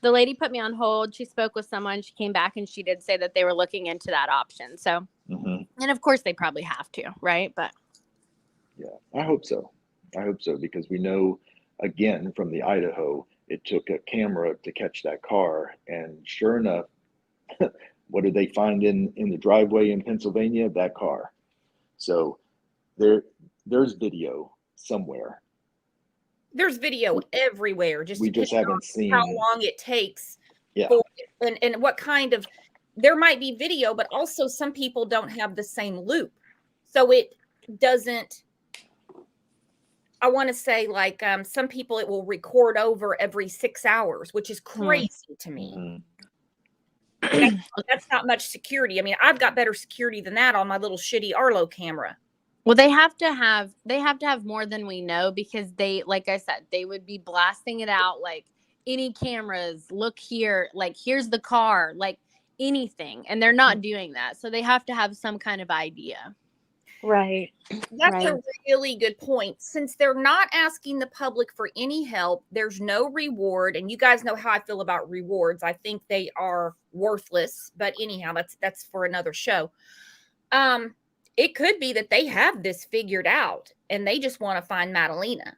the lady put me on hold. She spoke with someone. She came back and she did say that they were looking into that option. So, and of course they probably have to, right? But yeah, I hope so. Because we know, again, from the Idaho, it took a camera to catch that car. And sure enough, what did they find in the driveway in Pennsylvania? That car. So there's video somewhere. There's video everywhere. We just haven't seen how long it takes. Yeah. And what kind of, there might be video, but also some people don't have the same loop. So it doesn't, I want to say like some people, it will record over every 6 hours, which is crazy to me. That's not much security. I mean, I've got better security than that on my little shitty Arlo camera. Well, they have to have more than we know, because they, like I said, they would be blasting it out like any cameras, look here, like here's the car, like anything. And they're not doing that. So they have to have some kind of idea. Right. That's a really good point. Since they're not asking the public for any help, there's no reward. And you guys know how I feel about rewards. I think they are worthless. But anyhow, that's for another show. It could be that they have this figured out and they just want to find Madalina.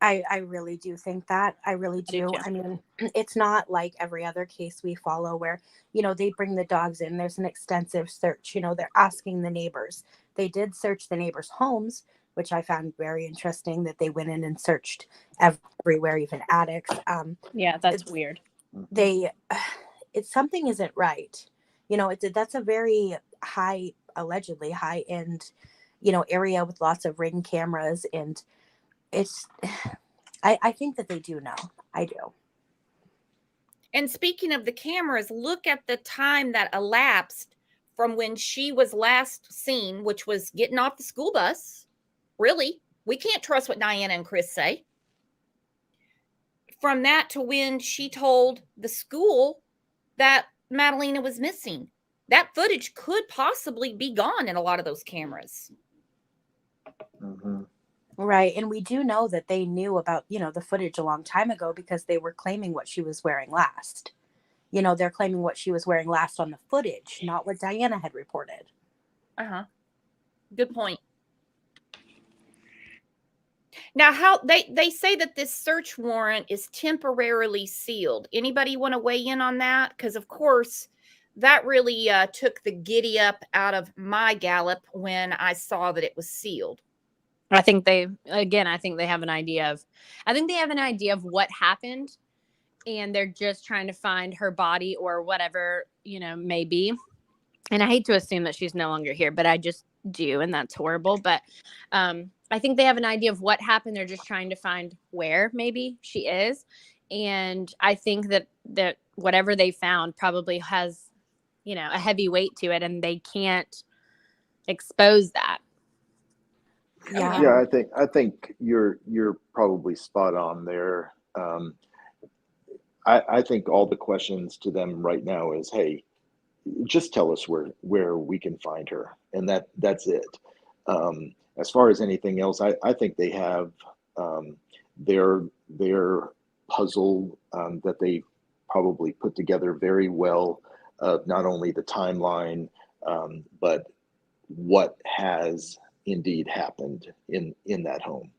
I really do think that. I really do. I mean, it's not like every other case we follow where, you know, they bring the dogs in. There's an extensive search. You know, they're asking the neighbors. They did search the neighbors' homes, which I found very interesting, that they went in and searched everywhere, even attics. Yeah, that's weird. Something isn't right. You know, that's a very allegedly high end, you know, area with lots of Ring cameras, and I think that they do know. I do. And speaking of the cameras, look at the time that elapsed from when she was last seen, which was getting off the school bus. Really, we can't trust what Diana and Chris say. From that to when she told the school that Madalina was missing. That footage could possibly be gone in a lot of those cameras. Mhm. Right. And we do know that they knew about, the footage a long time ago because they were claiming what she was wearing last. They're claiming what she was wearing last on the footage, not what Diana had reported. Uh-huh. Good point. Now, how they say that this search warrant is temporarily sealed. Anybody want to weigh in on that? Because, of course, that really took the giddy up out of my gallop when I saw that it was sealed. I think they have an idea of what happened, and they're just trying to find her body or whatever, may be. And I hate to assume that she's no longer here, but I just do, and that's horrible. But I think they have an idea of what happened. They're just trying to find where maybe she is. And I think that whatever they found probably has, a heavy weight to it, and they can't expose that. Yeah. I think you're probably spot on there. I think all the questions to them right now is, hey, just tell us where we can find her, and that's it. As far as anything else, I think they have their puzzle that they probably put together very well, of not only the timeline, but what has indeed happened in that home.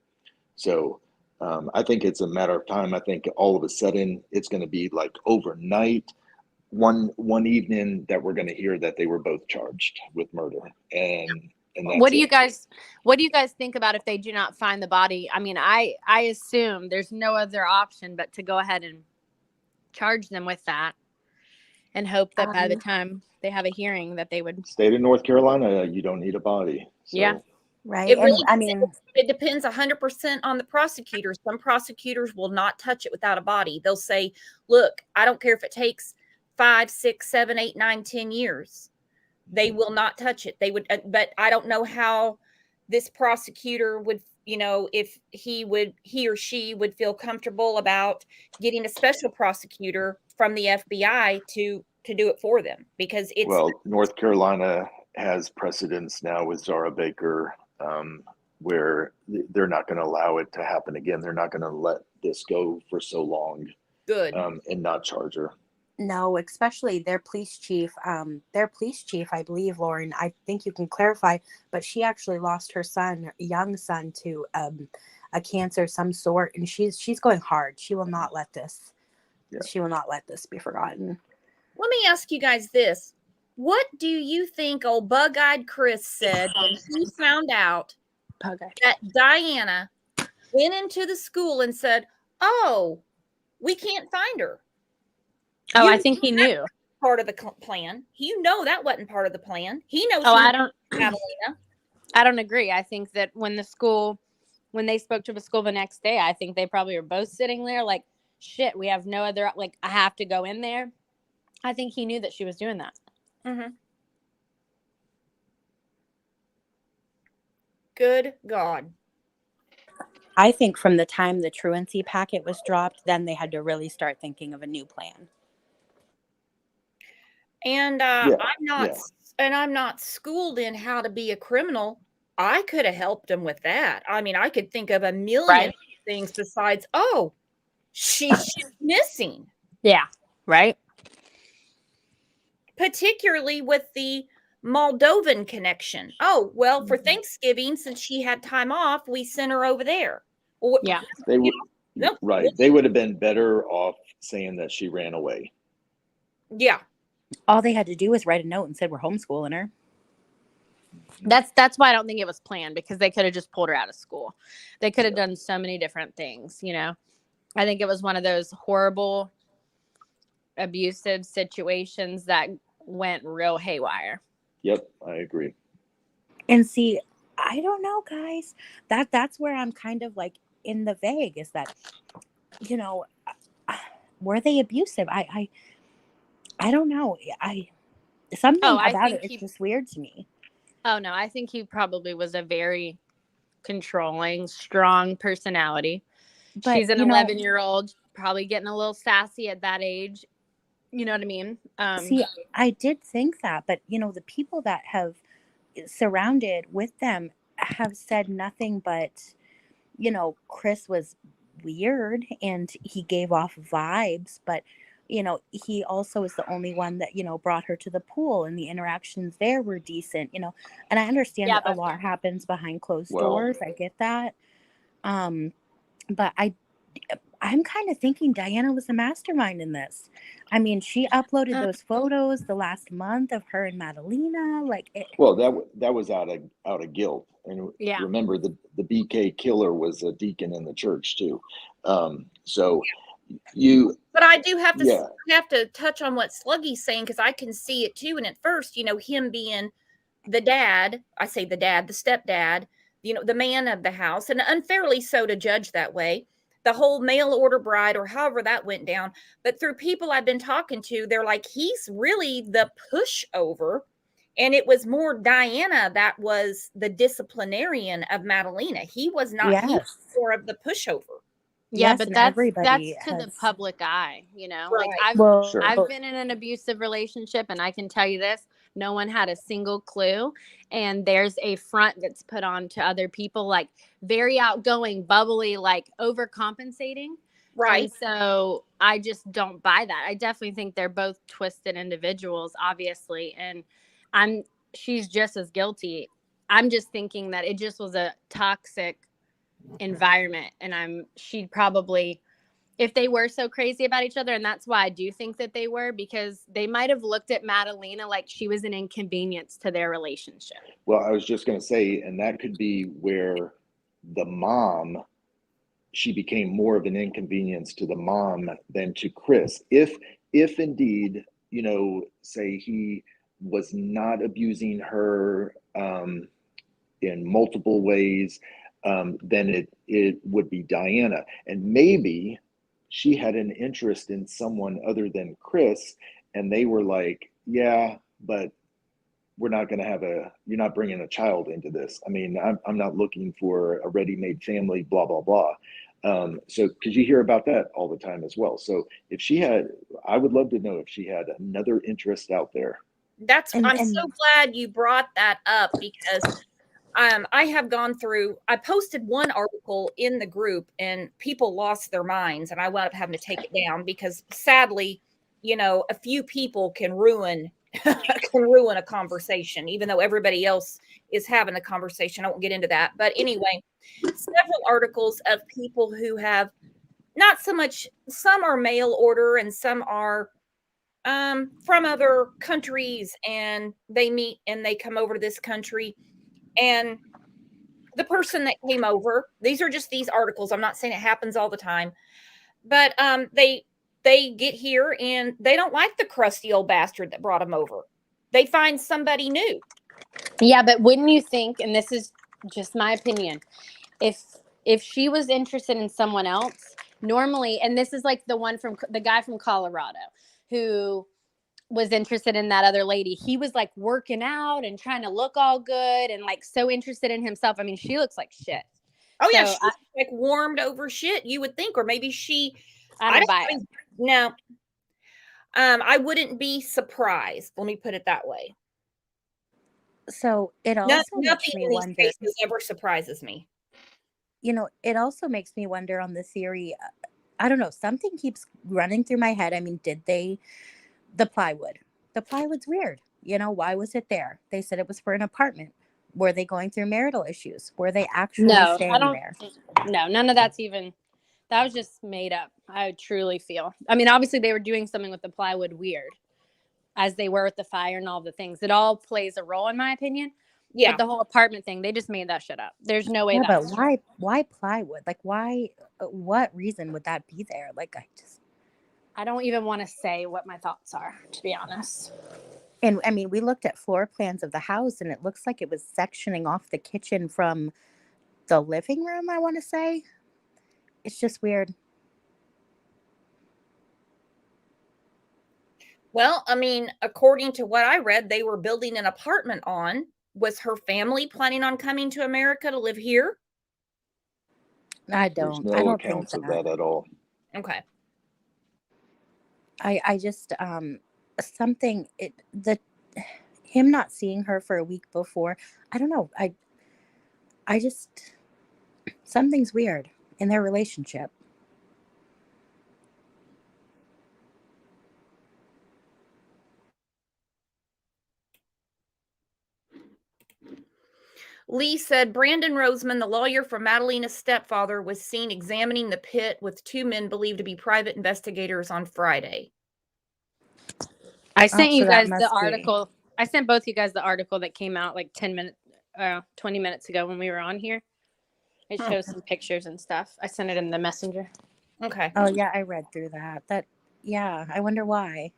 So I think it's a matter of time. I think all of a sudden it's going to be like overnight, one evening, that we're going to hear that they were both charged with murder, and that's What do you it. guys think about if they do not find the body? I mean, I assume there's no other option but to go ahead and charge them with that, and hope that by the time they have a hearing that they would. State of North Carolina, you don't need a body. So. Yeah. Right. It And really I mean, it depends 100% on the prosecutors. Some prosecutors will not touch it without a body. They'll say, look, I don't care if it takes 5, 6, 7, 8, 9, 10 years. They will not touch it. They would, but I don't know how this prosecutor would, if he or she would feel comfortable about getting a special prosecutor from the FBI to do it for them, because it's. Well, North Carolina has precedents now with Zara Baker, where they're not going to allow it to happen again. They're not going to let this go for so long. Good. And not charge her. no, especially their police chief, I believe, Lauren, I think you can clarify, but she actually lost her young son, to a cancer of some sort. And she's going hard. She will not let this, be forgotten. Let me ask you guys this. What do you think old bug-eyed Chris said when he found out that Diana went into the school and said, oh, we can't find her? Oh, I think he knew. Part of the plan. That wasn't part of the plan. He knows. Oh, I don't. Madalina. I don't agree. I think that when they spoke to the school the next day, I think they probably were both sitting there like, shit, we have no other, like, I have to go in there. I think he knew that she was doing that. Mm-hmm. Good God. I think from the time the truancy packet was dropped, then they had to really start thinking of a new plan. And I'm not schooled in how to be a criminal. I could have helped him with that. I mean, I could think of a million things besides, she's missing. Yeah, right. Particularly with the Moldovan connection. Oh, well, for Thanksgiving, since she had time off, we sent her over there. Well, yeah. They would, right. They would have been better off saying that she ran away. Yeah. All they had to do was write a note and said, we're homeschooling her. That's why I don't think it was planned, because they could have just pulled her out of school. They could have done so many different things, I think it was one of those horrible, abusive situations that went real haywire. Yep, I agree. And see, I don't know, guys. That's where I'm kind of like in the vague, is that, were they abusive? I don't know. something I about think it is just weird to me. Oh no, I think he probably was a very controlling, strong personality. But She's an 11-year-old, probably getting a little sassy at that age. You know what I mean? See, I did think that, but the people that have surrounded with them have said nothing but, Chris was weird and he gave off vibes, but he also was the only one that brought her to the pool, and the interactions there were decent, and I understand Yeah, that a but lot happens behind closed Well, doors. I get that. But I'm kind of thinking Diana was the mastermind in this. I mean, she uploaded those photos the last month of her and Madalina. Like, well, that was out of guilt, and yeah, remember the BK killer was a deacon in the church too. So you, But I do have to yeah, have to touch on what Sluggy's saying, because I can see it too. And at first, him being the dad, I say the dad, the stepdad, the man of the house, and unfairly so to judge that way. The whole mail order bride, or however that went down. But through people I've been talking to, they're like, he's really the pushover. And it was more Diana that was the disciplinarian of Madalina. He was not, he was yes, more of the pushover. yeah, yes, but and that's everybody to the has. public eye. Like Right. Well, sure. I've been in an abusive relationship, and I can tell you this: no one had a single clue. And there's a front that's put on to other people, like very outgoing, bubbly, like overcompensating. Right. And so I just don't buy that. I definitely think they're both twisted individuals, obviously, and she's just as guilty. I'm just thinking that it just was a toxic environment, and she'd probably, if they were so crazy about each other, and that's why I do think that they were, because they might have looked at Madalina like she was an inconvenience to their relationship. Well, I was just going to say, and that could be where the mom, she became more of an inconvenience to the mom than to Chris. If indeed, say he was not abusing her in multiple ways, then it would be Diana. And maybe she had an interest in someone other than Chris, and they were like, yeah, but we're not going to you're not bringing a child into this. I mean, I'm not looking for a ready-made family, blah, blah, blah. So, because you hear about that all the time as well. So I would love to know if she had another interest out there. I'm so glad you brought that up, because I have gone through, I posted one article in the group and people lost their minds, and I wound up having to take it down because sadly, a few people can ruin a conversation, even though everybody else is having a conversation. I won't get into that. But anyway, several articles of people who have not so much, some are mail order and some are from other countries, and they meet and they come over to this country. And the person that came over, these are just these articles. I'm not saying it happens all the time, but they get here and they don't like the crusty old bastard that brought them over. They find somebody new. Yeah, but wouldn't you think, and this is just my opinion, if she was interested in someone else, normally, and this is like the guy from Colorado who was interested in that other lady, he was like working out and trying to look all good and like so interested in himself. I mean, she looks like shit. Oh yeah, she's like warmed over shit, you would think, or maybe I don't buy it. No. I wouldn't be surprised. Let me put it that way. So it also makes me wonder. These cases ever surprises me. It also makes me wonder on the theory. I don't know. Something keeps running through my head. I mean, the plywood? The plywood's weird. Why was it there? They said it was for an apartment. Were they going through marital issues? Were they actually staying there? No, none of that's even. That was just made up. I truly feel. I mean, obviously they were doing something with the plywood weird, as they were with the fire and all the things. It all plays a role, in my opinion. Yeah. But the whole apartment thing, they just made that shit up. There's no way. Yeah, but why plywood? Like, why? What reason would that be there? Like, I don't even want to say what my thoughts are, to be honest. And I mean, we looked at floor plans of the house, and it looks like it was sectioning off the kitchen from the living room, I want to say. It's just weird. Well, I mean, according to what I read, they were building an apartment on. Was her family planning on coming to America to live here? I There's don't. I no don't think accounts of that. that at all. Okay. I just something the him not seeing her for a week before. I don't know. I just something's weird in their relationship. Lee said Brandon Roseman, the lawyer for Madalina's stepfather, was seen examining the pit with two men believed to be private investigators on Friday. I Oh, sent so you that guys the must be. article. I sent both you guys the article that came out like 20 minutes ago when we were on here. It Huh. shows some pictures and stuff. I sent it in the messenger. Okay. Oh yeah, I read through that. Yeah, I wonder why.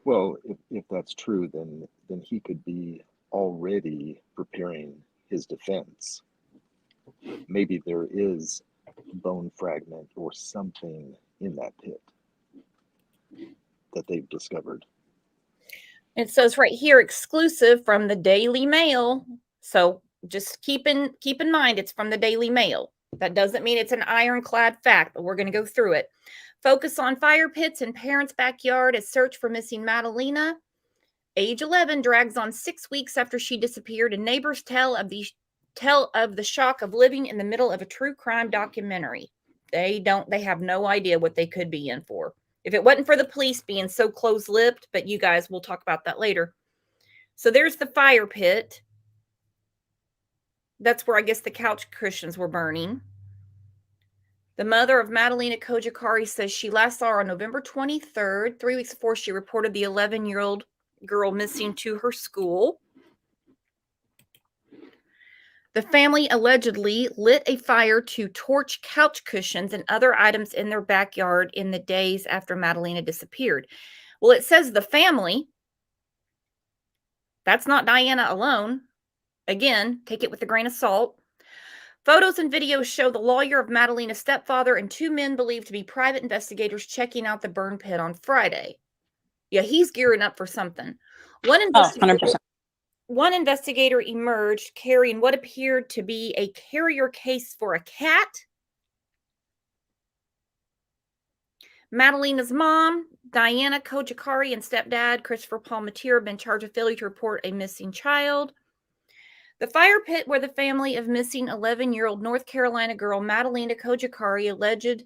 Well, if that's true, then he could be already preparing his defense. Maybe there is bone fragment or something in that pit that they've discovered. It says right here, exclusive from the Daily Mail. So just keep in mind it's from the Daily Mail. That doesn't mean it's an ironclad fact, but we're going to go through it. Focus on fire pits in parents' backyard as search for missing Madalina. Age 11 drags on 6 weeks after she disappeared, and neighbors tell of the shock of living in the middle of a true crime documentary. They have no idea what they could be in for. If it wasn't for the police being so close-lipped, but you guys, we'll talk about that later. So there's the fire pit. That's where I guess the couch cushions were burning. The mother of Madalina Cojocari says she last saw her on November 23rd, 3 weeks before she reported the 11-year-old girl missing to her school. The family allegedly lit a fire to torch couch cushions and other items in their backyard in the days after Madalina disappeared. Well, it says the family. That's not Diana alone. Again, take it with a grain of salt. Photos and videos show the lawyer of Madalina's stepfather and two men believed to be private investigators checking out the burn pit on Friday. Yeah, he's gearing up for something. One 100%. investigator emerged carrying what appeared to be a carrier case for a cat. Madalina's mom, Diana Cojocari, and stepdad, Christopher Palmatier, have been charged with failure to report a missing child. The fire pit where the family of missing 11-year-old North Carolina girl Madalina Cojocari alleged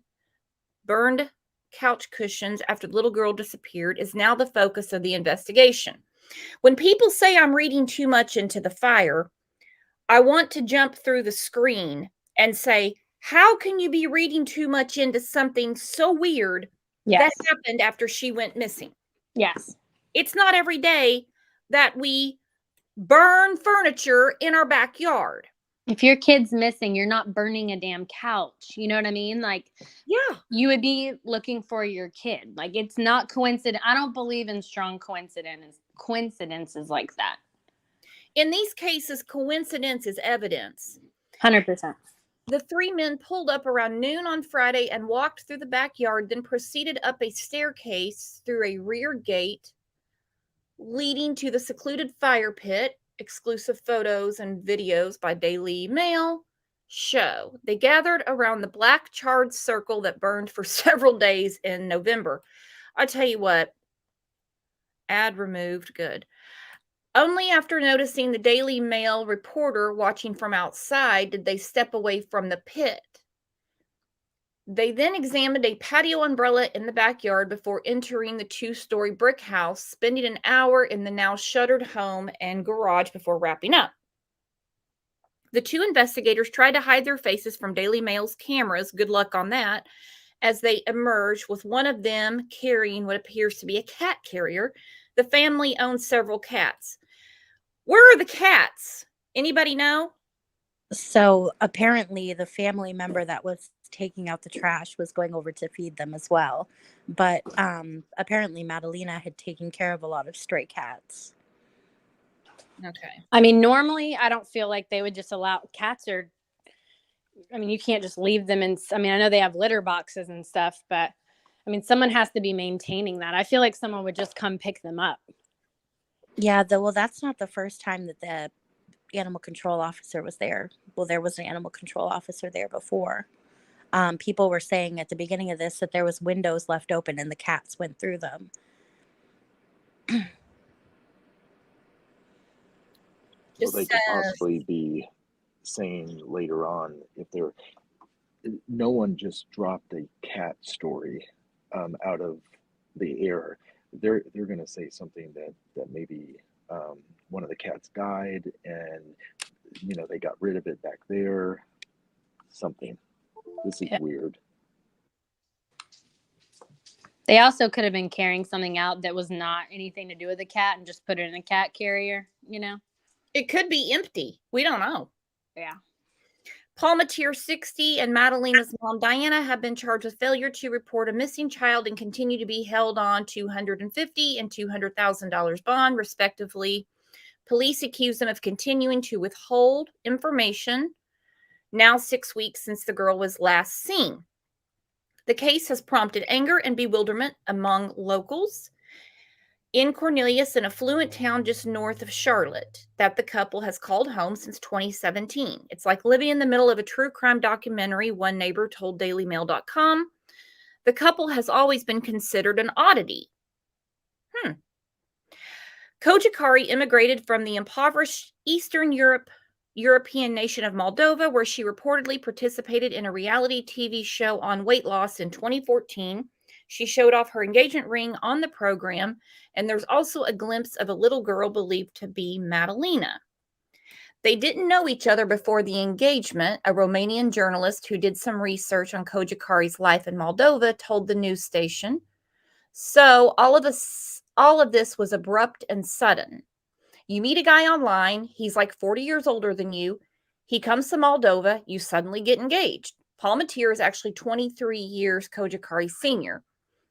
burned couch cushions after the little girl disappeared is now the focus of the investigation. When people say I'm reading too much into the fire, I want to jump through the screen and say, how can you be reading too much into something so weird that happened after she went missing? Yes. It's not every day that we burn furniture in our backyard. If your kid's missing, you're not burning a damn couch. You know what I mean? Like, yeah, you would be looking for your kid. Like, it's not coincident. I don't believe in strong coincidences like that. In these cases, coincidence is evidence. 100%. The three men pulled up around noon on Friday and walked through the backyard, then proceeded up a staircase through a rear gate leading to the secluded fire pit. Exclusive photos and videos by Daily Mail show. They gathered around the black charred circle that burned for several days in November. I tell you what, ad removed, good. Only after noticing the Daily Mail reporter watching from outside did they step away from the pit. They then examined a patio umbrella in the backyard before entering the two-story brick house, spending an hour in the now shuttered home and garage before wrapping up. The two investigators tried to hide their faces from Daily Mail's cameras, good luck on that, as they emerged, with one of them carrying what appears to be a cat carrier. The family owns several cats. Where are the cats? Anybody know? So apparently the family member that was taking out the trash was going over to feed them as well. But apparently Madalina had taken care of a lot of stray cats. Okay. I mean, normally I don't feel like they would just allow cats or, I mean, you can't just leave them in, I mean, I know they have litter boxes and stuff, but I mean, someone has to be maintaining that. I feel like someone would just come pick them up. Yeah, well, that's not the first time that the animal control officer was there. Well, there was an animal control officer there before. People were saying at the beginning of this that there was windows left open and the cats went through them. Well, they could possibly be saying later on, if no one just dropped a cat story out of the air. They're going to say something that maybe one of the cats died, and they got rid of it back there. Something. This is weird. They also could have been carrying something out that was not anything to do with the cat and just put it in a cat carrier, It could be empty. We don't know. Yeah. Palmatier, 60, and Madalina's mom, Diana, have been charged with failure to report a missing child and continue to be held on $250,000 and $200,000 bond, respectively. Police accuse them of continuing to withhold information, now 6 weeks since the girl was last seen. The case has prompted anger and bewilderment among locals in Cornelius, an affluent town just north of Charlotte, that the couple has called home since 2017. It's like living in the middle of a true crime documentary, one neighbor told dailymail.com. The couple has always been considered an oddity. Cojocari immigrated from the impoverished Eastern European nation of Moldova, where she reportedly participated in a reality TV show on weight loss in 2014. She showed off her engagement ring on the program, and there's also a glimpse of a little girl believed to be Madalina. They didn't know each other before the engagement, a Romanian journalist who did some research on Cojocari's life in Moldova told the news station. So all of this was abrupt and sudden. You meet a guy online, he's like 40 years older than you. He comes to Moldova, you suddenly get engaged. Palmatier is actually 23 years Cojocari's senior.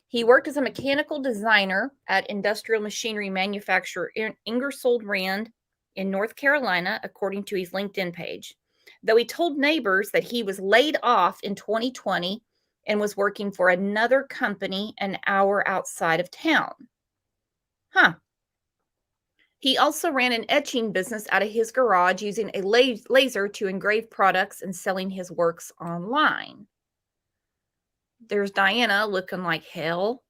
He worked as a mechanical designer at industrial machinery manufacturer Ingersoll Rand in North Carolina, according to his LinkedIn page. Though he told neighbors that he was laid off in 2020 and was working for another company an hour outside of town. He also ran an etching business out of his garage using a laser to engrave products and selling his works online. There's Diana looking like hell.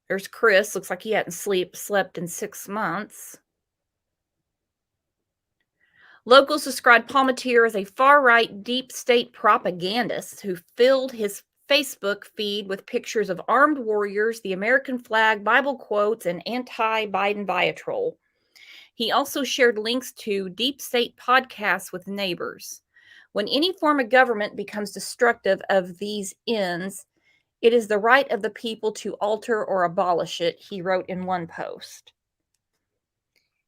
There's Chris, looks like he hadn't slept in 6 months. Locals described Palmatier as a far-right deep state propagandist who filled his Facebook feed with pictures of armed warriors, the American flag, Bible quotes, and anti-Biden vitriol. He also shared links to deep state podcasts with neighbors. When any form of government becomes destructive of these ends, it is the right of the people to alter or abolish it, he wrote in one post.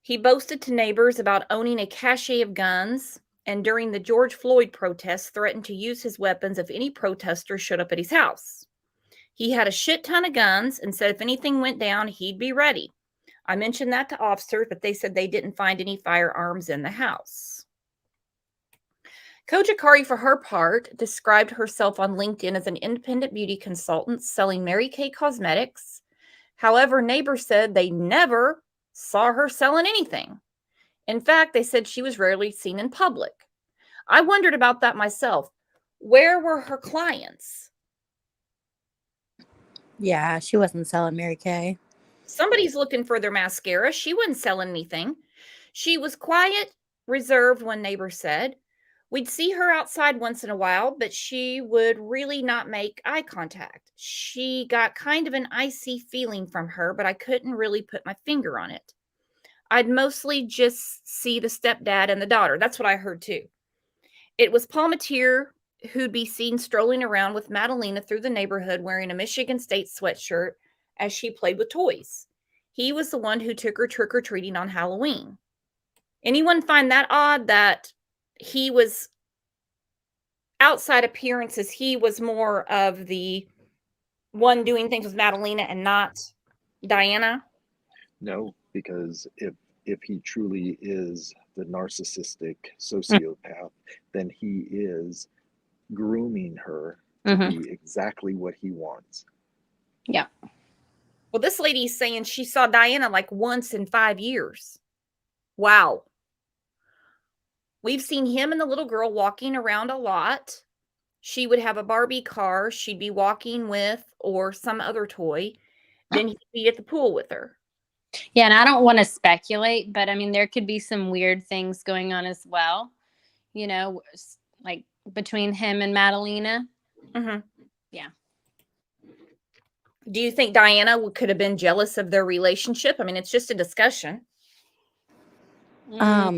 He boasted to neighbors about owning a cache of guns, and during the George Floyd protests, threatened to use his weapons if any protesters showed up at his house. He had a shit ton of guns and said if anything went down, he'd be ready. I mentioned that to officers, but they said they didn't find any firearms in the house. Cojocari, for her part, described herself on LinkedIn as an independent beauty consultant selling Mary Kay cosmetics. However, neighbors said they never saw her selling anything. In fact, they said she was rarely seen in public. I wondered about that myself. Where were her clients? Yeah, she wasn't selling Mary Kay. Somebody's looking for their mascara. She wasn't selling anything. She was quiet, reserved, one neighbor said. We'd see her outside once in a while, but she would really not make eye contact. She got kind of an icy feeling from her, but I couldn't really put my finger on it. I'd mostly just see the stepdad and the daughter. That's what I heard too. It was Palmatier who'd be seen strolling around with Madalina through the neighborhood wearing a Michigan State sweatshirt as she played with toys. He was the one who took her trick-or-treating on Halloween. Anyone find that odd that he was outside appearances? He was more of the one doing things with Madalina and not Diana? No, because if he truly is the narcissistic sociopath, then he is grooming her to Mhm. be exactly what he wants. Yeah. Well, this lady's saying she saw Diana like once in 5 years. Wow. We've seen him and the little girl walking around a lot. She would have a Barbie car she'd be walking with or some other toy. Then he'd be at the pool with her. Yeah, and I don't want to speculate, but I mean, there could be some weird things going on as well, like between him and Madalina. Mhm. Yeah. Do you think Diana could have been jealous of their relationship? I mean, it's just a discussion. I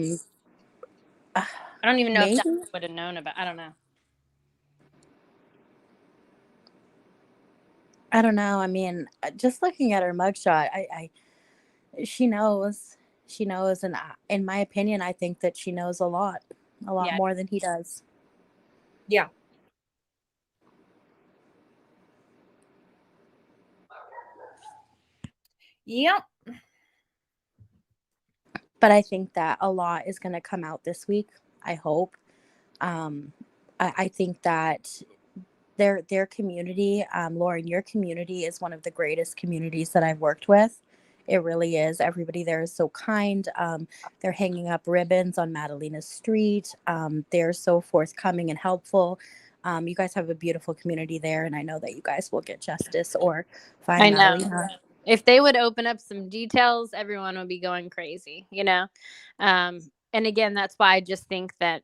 don't even know if Maybe. Diana would have known about. I don't know. I don't know. I mean, just looking at her mugshot, she knows. She knows, and in my opinion, I think that she knows a lot Yeah. more than he does. Yeah. Yep. But I think that a lot is going to come out this week. I hope. I think that their community, Lauren, your community is one of the greatest communities that I've worked with. It really is. Everybody there is so kind. They're hanging up ribbons on Madalina's street. They're so forthcoming and helpful. You guys have a beautiful community there, and I know that you guys will get justice or find I know. Madalina. If they would open up some details, everyone would be going crazy, And again, that's why I just think that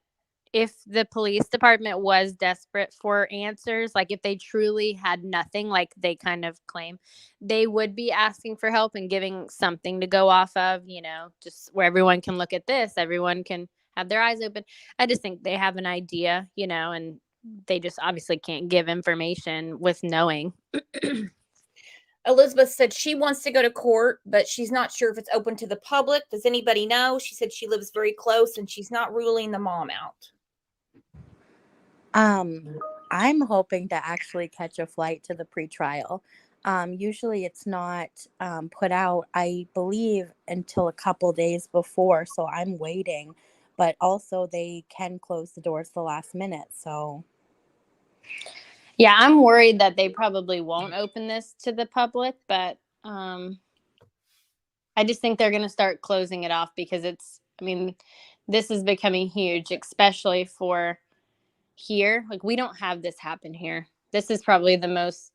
if the police department was desperate for answers, like if they truly had nothing, like they kind of claim, they would be asking for help and giving something to go off of, just where everyone can look at this, everyone can have their eyes open. I just think they have an idea, and they just obviously can't give information with knowing. Elizabeth said she wants to go to court, but she's not sure if it's open to the public. Does anybody know? She said she lives very close and she's not ruling the mom out. I'm hoping to actually catch a flight to the pretrial. Usually it's not put out, I believe, until a couple days before, so I'm waiting. But also they can close the doors the last minute, so. Yeah, I'm worried that they probably won't open this to the public, but I just think they're going to start closing it off because this is becoming huge, especially for here. Like, we don't have this happen here. This is probably the most,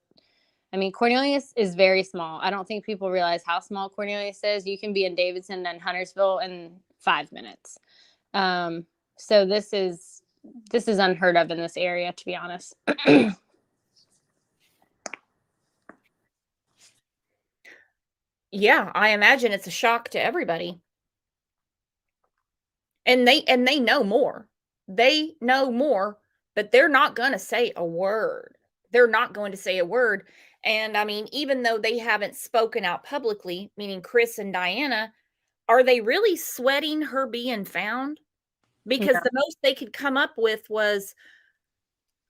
Cornelius is very small. I don't think people realize how small Cornelius is. You can be in Davidson and Huntersville in 5 minutes. So this is unheard of in this area, to be honest. Yeah, I imagine it's a shock to everybody. And they know more. They know more, but they're not going to say a word. They're not going to say a word. And I mean, even though they haven't spoken out publicly, meaning Chris and Diana, are they really sweating her being found? Because No. the most they could come up with was,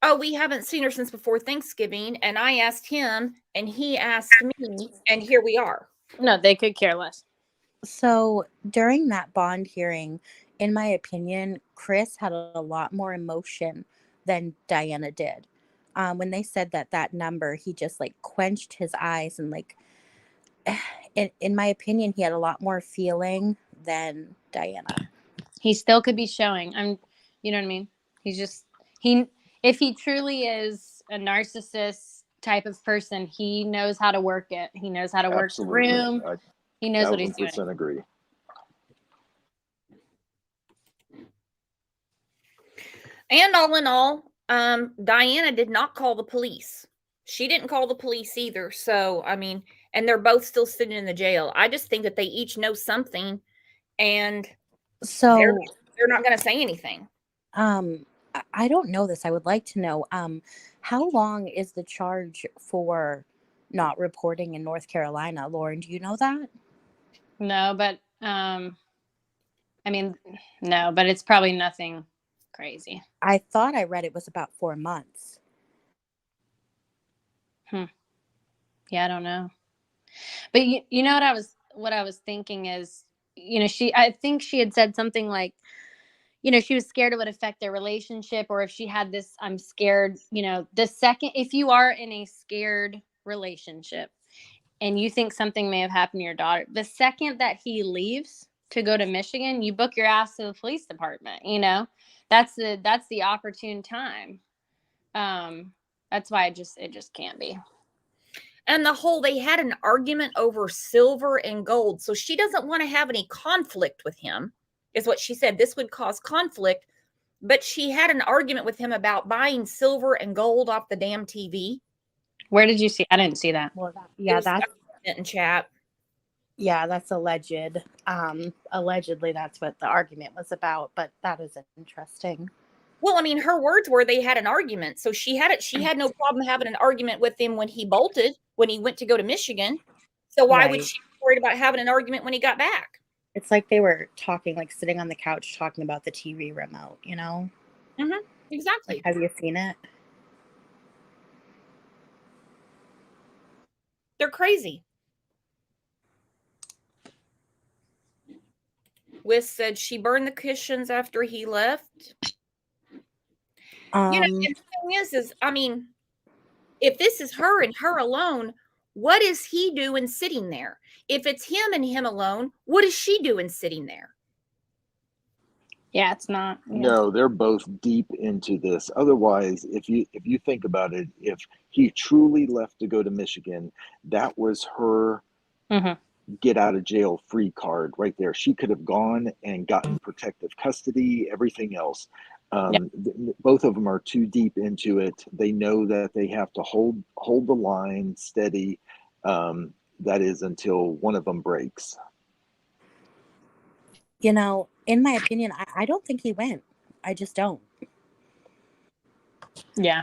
oh, we haven't seen her since before Thanksgiving. And I asked him and he asked me, and here we are. No, they could care less. So during that bond hearing, in my opinion, Chris had a lot more emotion than Diana did. When they said that number, he just like quenched his eyes and like, in my opinion, he had a lot more feeling than Diana. He still could be showing. You know what I mean? He's just, if he truly is a narcissist type of person, he knows how to work it. He knows how to work the Absolutely. room. He knows what he's doing. 1000% agree. And all in all, Diana did not call the police. She didn't call the police either. So, I mean, and they're both still sitting in the jail. I just think that they each know something, and So they're not going to say anything. I don't know this. I would like to know, how long is the charge for not reporting in North Carolina? Lauren, do you know that? No, but no, but it's probably nothing crazy. I thought I read it was about 4 months. Yeah, I don't know. But you know what I was thinking is, I think she had said something like, she was scared it would affect their relationship, or if she had this, I'm scared, the second, if you are in a scared relationship and you think something may have happened to your daughter, the second that he leaves to go to Michigan, you book your ass to the police department. That's the opportune time. That's why it just can't be. And they had an argument over silver and gold. So she doesn't want to have any conflict with him, is what she said. This would cause conflict. But she had an argument with him about buying silver and gold off the damn TV. Where did you see? I didn't see that. Well, that's in chat. Yeah, that's alleged. Allegedly, that's what the argument was about. But that is interesting. Well, I mean, her words were they had an argument. So she had no problem having an argument with him when he bolted, when he went to go to Michigan. So why would she be worried about having an argument when he got back? It's like they were talking, like sitting on the couch talking about the TV remote, Mm-hmm. Exactly. Like, have you seen it? They're crazy. Wiss said she burned the cushions after he left. And the thing is, I mean, if this is her and her alone, what is he doing sitting there? If it's him and him alone, what is she doing sitting there? Yeah, it's not. Yeah. No, they're both deep into this. Otherwise, if you think about it, if he truly left to go to Michigan, that was her get out of jail free card right there. She could have gone and gotten protective custody, everything else. Both of them are too deep into it. They know that they have to hold the line steady. That is until one of them breaks. In my opinion, I don't think he went. I just don't. Yeah.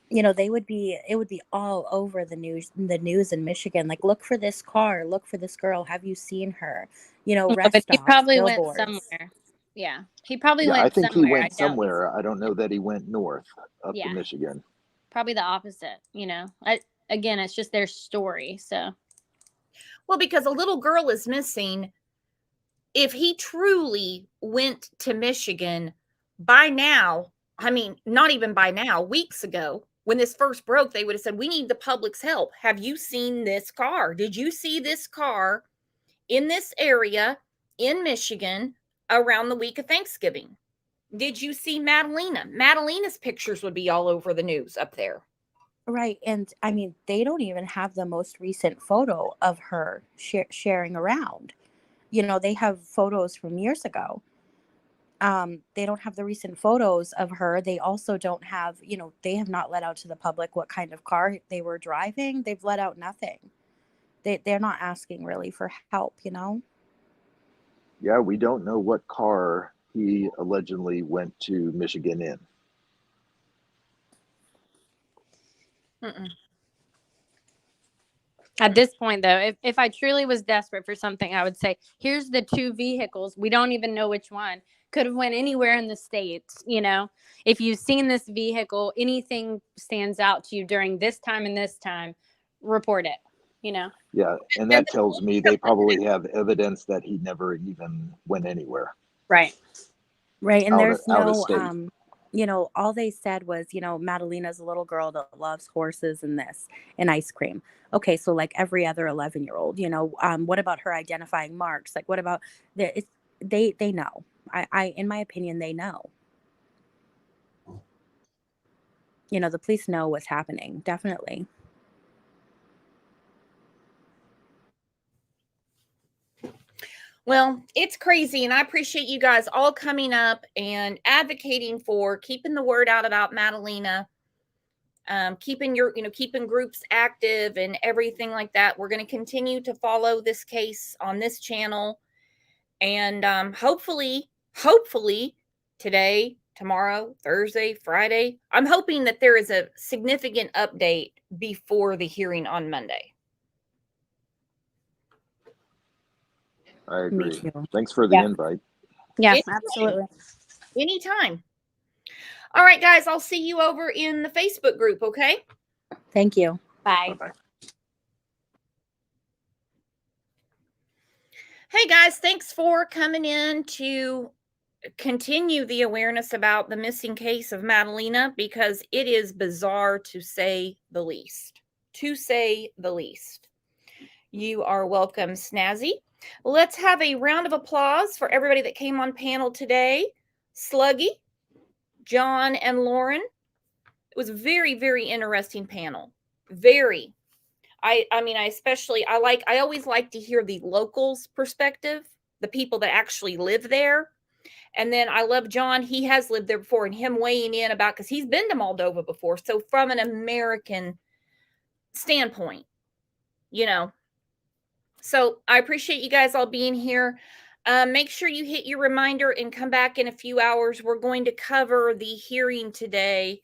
It would be all over the news in Michigan. Like, look for this car, look for this girl. Have you seen her? Rest but he stops, probably billboards. went somewhere. Yeah. He probably went I think somewhere. he went somewhere. I don't know that he went north up to Michigan. Probably the opposite, again, it's just their story. So, well, because a little girl is missing. If he truly went to Michigan by now, I mean, not even by now, weeks ago, when this first broke, they would have said, we need the public's help. Have you seen this car? Did you see this car in this area in Michigan around the week of Thanksgiving? Did you see Madalina? Madalina's pictures would be all over the news up there. Right. And I mean, they don't even have the most recent photo of her sharing around. They have photos from years ago. They don't have the recent photos of her. They also don't have, they have not let out to the public what kind of car they were driving. They've let out nothing. They're not asking really for help, Yeah, we don't know what car he allegedly went to Michigan in. At this point, though, if I truly was desperate for something, I would say, here's the two vehicles. We don't even know which one. Could have went anywhere in the States, If you've seen this vehicle, anything stands out to you during this time and this time, report it, Yeah, and that tells me they probably have evidence that he never even went anywhere. Right. Right, and there's out of no state. all they said was, Madalina's a little girl that loves horses and ice cream. Okay, so like every other 11-year-old, what about her identifying marks? Like, what about they know. I in my opinion, they know. The police know what's happening, definitely. Well, it's crazy, and I appreciate you guys all coming up and advocating for keeping the word out about Madalina, keeping keeping groups active and everything like that. We're going to continue to follow this case on this channel, and hopefully today, tomorrow, Thursday, Friday, I'm hoping that there is a significant update before the hearing on Monday. I agree. Me too. Thanks for the invite. Yeah, Anytime. absolutely. Anytime. All right, guys, I'll see you over in the Facebook group, okay? Thank you. Bye. Bye-bye. Hey, guys, thanks for coming in to continue the awareness about the missing case of Madalina, because it is bizarre to say the least. To say the least. You are welcome, Snazzy. Let's have a round of applause for everybody that came on panel today. Sluggy, John, and Lauren. It was a very, very interesting panel. Very. I always like to hear the locals' perspective, the people that actually live there. And then I love John. He has lived there before, and him weighing in about, because he's been to Moldova before. So from an American standpoint, you know. So I appreciate you guys all being here. Make sure you hit your reminder and come back in a few hours. We're going to cover the hearing today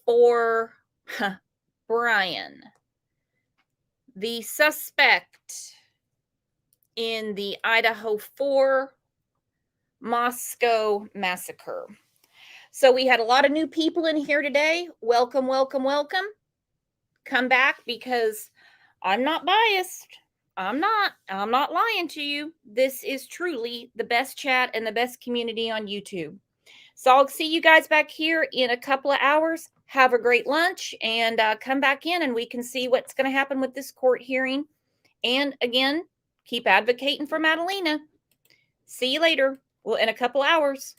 for Brian, the suspect in the Idaho 4 Moscow massacre. So we had a lot of new people in here today. Welcome, welcome, welcome. Come back, because I'm not biased. I'm not lying to you. This is truly the best chat and the best community on YouTube. So I'll see you guys back here in a couple of hours. Have a great lunch, and come back in and we can see what's going to happen with this court hearing. And again, keep advocating for Madalina. See you later. Well, in a couple hours.